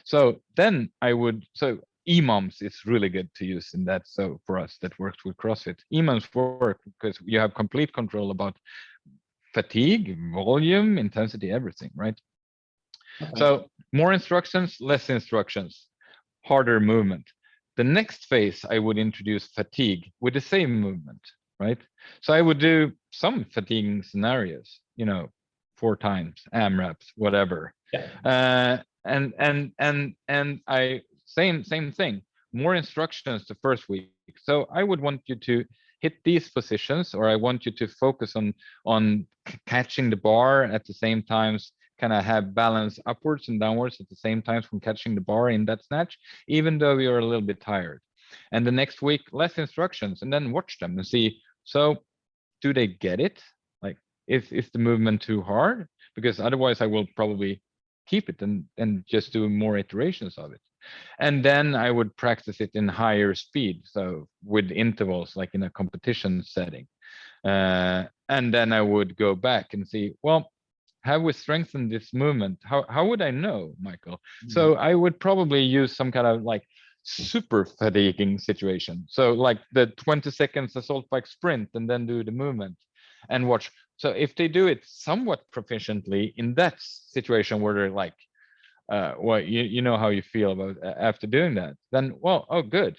So then I would, so EMOMs is really good to use in that. So for us that works with CrossFit, EMOMs work because you have complete control about fatigue, volume, intensity, everything, right? Okay. So more instructions, less instructions, harder movement. The next phase, I would introduce fatigue with the same movement, right? So I would do some fatiguing scenarios, 4 times, AMRAPs, whatever. Yeah. And I same thing, more instructions the first week. So I would want you to hit these positions, or I want you to focus on catching the bar at the same times, kind of have balance upwards and downwards at the same time from catching the bar in that snatch, even though you're a little bit tired. And the next week, less instructions, and then watch them and see, so do they get it? Like, is the movement too hard? Because otherwise I will probably keep it and just do more iterations of it. And then I would practice it in higher speed, so with intervals, like in a competition setting. And then I would go back and see, well, have we strengthened this movement? How would I know, Michael? So I would probably use some kind of like super fatiguing situation. So like the 20 seconds assault bike sprint, and then do the movement and watch. So if they do it somewhat proficiently in that situation where they're like, well, you know how you feel about after doing that, then, well, oh, good.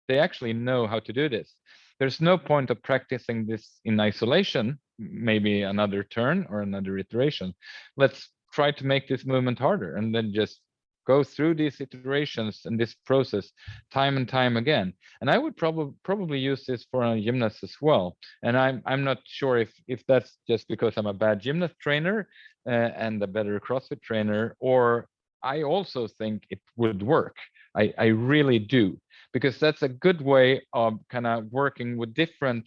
They actually know how to do this. There's no point of practicing this in isolation, maybe another turn or another iteration. Let's try to make this movement harder, and then just go through these iterations and this process time and time again. And I would probably use this for a gymnast as well. And I'm not sure if that's just because I'm a bad gymnast trainer and a better CrossFit trainer, or I also think it would work. I really do, because that's a good way of kind of working with different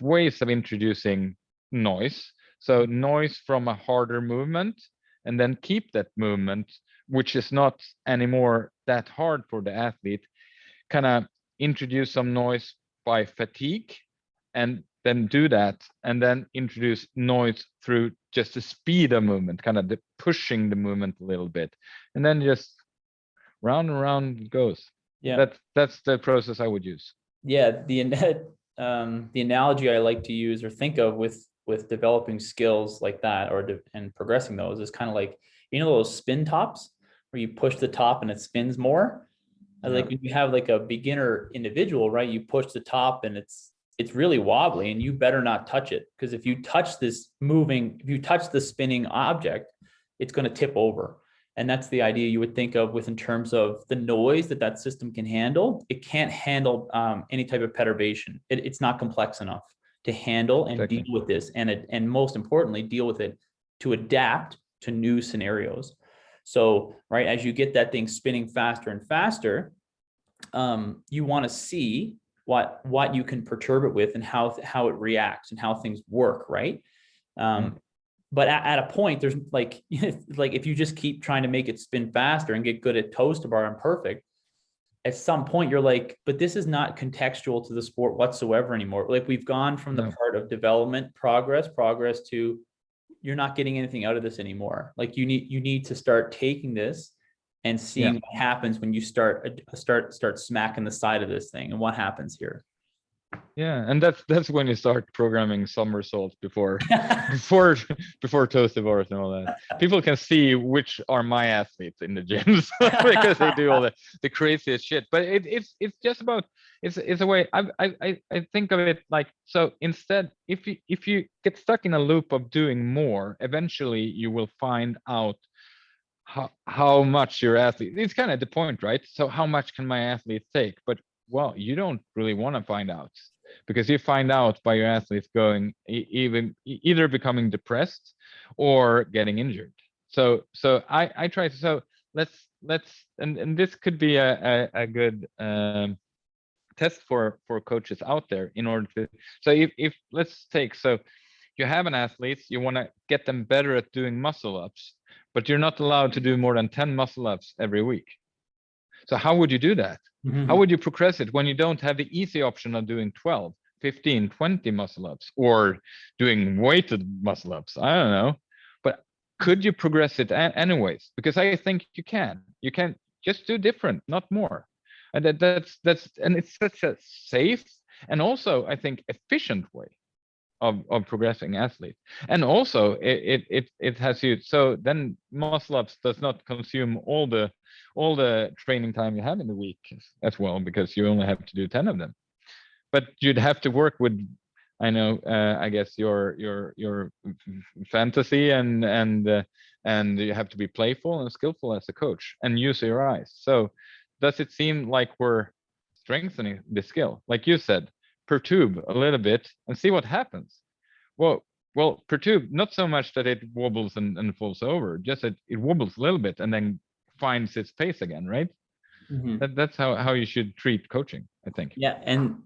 ways of introducing noise. So noise from a harder movement, and then keep that movement, which is not anymore that hard for the athlete, kind of introduce some noise by fatigue, and then do that, and then introduce noise through just the speed of movement, kind of the pushing the movement a little bit, and then just round and round it goes. Yeah. That's the process I would use. Yeah. The analogy I like to use or think of with developing skills like that, and progressing those, is kind of like, those spin tops where you push the top and it spins more. Like when you have like a beginner individual, right? You push the top and it's really wobbly, and you better not touch it, because if you touch the spinning object, it's going to tip over. And that's the idea you would think of in terms of the noise that system can handle. It can't handle any type of perturbation. It's not complex enough to handle and deal with this, and most importantly, deal with it to adapt to new scenarios. So, right, as you get that thing spinning faster and faster, you want to see what you can perturb it with, and how it reacts, and how things work, right? But at a point, there's like if you just keep trying to make it spin faster and get good at toes to bar and perfect, at some point you're like, but this is not contextual to the sport whatsoever anymore. Like, we've gone from the part of development, progress to, you're not getting anything out of this anymore. Like, you need to start taking this and seeing what happens when you start smacking the side of this thing, and what happens here. Yeah, and that's when you start programming somersaults before before toasted bars and all that. People can see which are my athletes in the gyms because they do all the craziest shit. But it's just about it's a way. I think of it like, so instead, if you get stuck in a loop of doing more, eventually you will find out how much your athlete, it's kind of the point, right? So how much can my athlete take? But well, you don't really want to find out, because you find out by your athletes going either becoming depressed or getting injured. So I try to, so let's and this could be a good test for coaches out there in order to, so if let's take, so you have an athlete, you want to get them better at doing muscle ups, but you're not allowed to do more than 10 muscle ups every week. So how would you do that? How would you progress it when you don't have the easy option of doing 12, 15, 20 muscle ups or doing weighted muscle ups? I don't know. But could you progress it anyways? Because I think you can. You can just do different, not more. And that's and it's such a safe and also, I think, efficient way of progressing athlete. And also it has you, so then muscle ups does not consume all the training time you have in the week as well, because you only have to do 10 of them. But you'd have to work with, I know, I guess your fantasy and you have to be playful and skillful as a coach and use your eyes. So does it seem like we're strengthening the skill, like you said, perturb a little bit and see what happens? Well, perturb, not so much that it wobbles and falls over, just that it wobbles a little bit and then finds its pace again, right? That's how you should treat coaching, I think. Yeah, and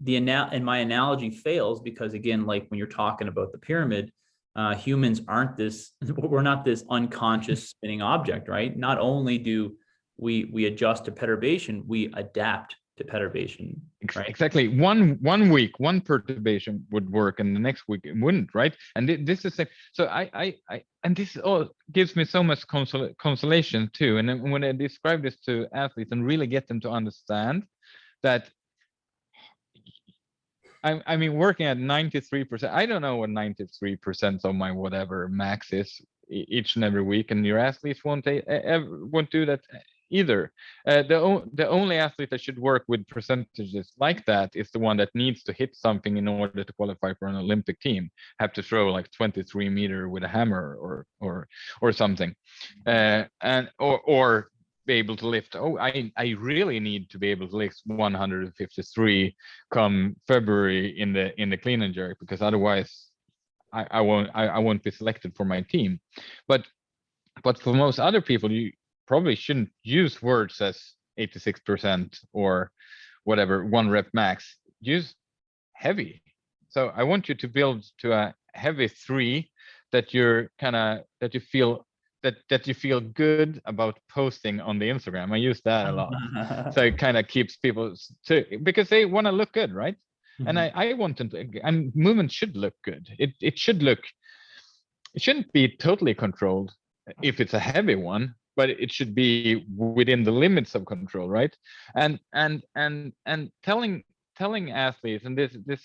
my analogy fails because, again, like when you're talking about the pyramid, humans aren't this. We're not this unconscious spinning object, right? Not only do we adjust to perturbation, we adapt to perturbation, right? Exactly. One week, one perturbation would work, and the next week it wouldn't, right? And this is so I and this all gives me so much consolation too. And then when I describe this to athletes and really get them to understand that, I mean, working at 93%, I don't know what 93% of my whatever max is each and every week, and your athletes won't do that either. The only athlete that should work with percentages like that is the one that needs to hit something in order to qualify for an Olympic team, have to throw like 23 meter with a hammer or something, and or be able to lift. Oh, I really need to be able to lift 153 come February in the clean and jerk, because otherwise I won't be selected for my team. But for most other people, you probably shouldn't use words as 86% or whatever, 1 rep max. Use heavy. So I want you to build to a heavy 3 that you're that you feel good about posting on the Instagram. I use that a lot. So it kind of keeps people because they want to look good, right? And I want them to, and movement should look good. It shouldn't be totally controlled if it's a heavy one, but it should be within the limits of control, right? And telling athletes, and this is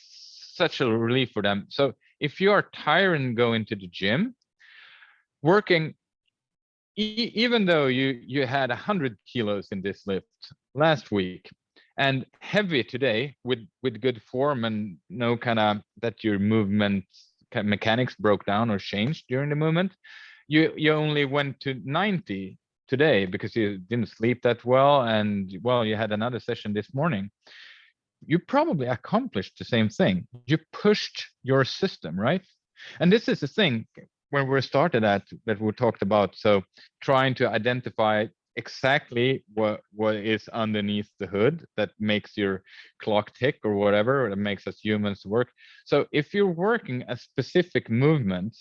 such a relief for them. So if you are tired and go into the gym, working, even though you had 100 kilos in this lift last week and heavy today with good form and no kind of that your movement mechanics broke down or changed during the movement, you only went to 90 today because you didn't sleep that well, and well, you had another session this morning. You probably accomplished the same thing. You pushed your system, right? And this is the thing when we started that we talked about. So trying to identify exactly what is underneath the hood that makes your clock tick or whatever, or that makes us humans work. So if you're working a specific movement,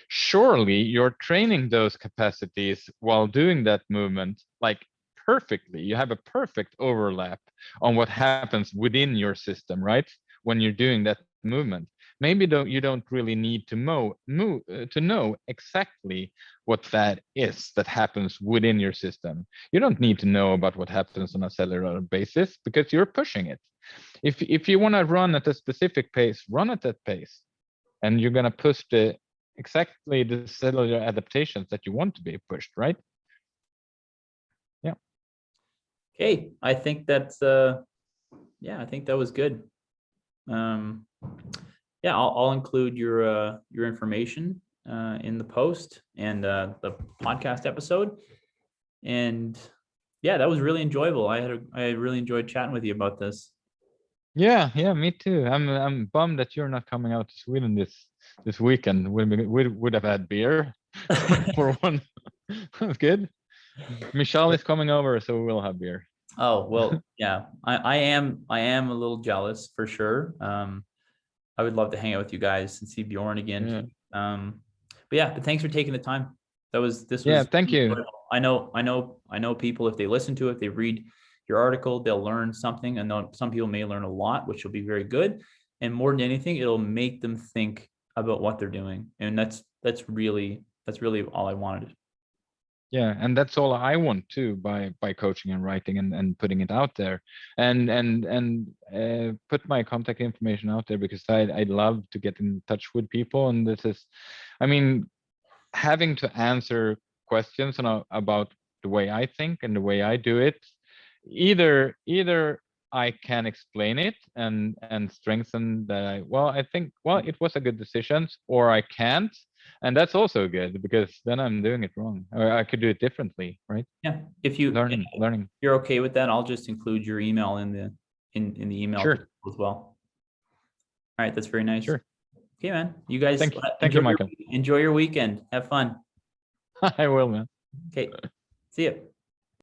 surely you're training those capacities while doing that movement, like perfectly. You have a perfect overlap on what happens within your system, right? When you're doing that movement. maybe you don't really need to to know exactly what that is that happens within your system. You don't need to know about what happens on a cellular basis because you're pushing it. If you want to run at a specific pace, run at that pace, and you're going to push exactly the cellular adaptations that you want to be pushed, right? Yeah. Okay, I think that's yeah, I think that was good. Yeah, I'll include your information in the post and the podcast episode. And yeah, that was really enjoyable. I really enjoyed chatting with you about this. Yeah, me too. I'm bummed that you're not coming out to Sweden this weekend. We would have had beer for one. That's good. Michelle is coming over, so we'll have beer. Oh, well, yeah, I am a little jealous for sure. I would love to hang out with you guys and see Bjorn again. Yeah. But thanks for taking the time. This Yeah, was thank you. I know people, if they listen to it, they read your article, they'll learn something. And some people may learn a lot, which will be very good. And more than anything, it'll make them think about what they're doing. And that's really all I wanted. Yeah, and that's all I want too by coaching and writing and putting it out there and put my contact information out there because I'd love to get in touch with people. And this is, I mean, having to answer questions about the way I think and the way I do it, either I can explain it and strengthen that I think it was a good decision, or I can't, and that's also good because then I'm doing it wrong, or I could do it differently, right? Yeah, if you learning. You're okay with that, I'll just include your email in the email Sure. as well. All right, that's very nice. Sure. Okay, man. You guys thank you, Michael. Enjoy your weekend. Have fun. I will, man. Okay. See ya.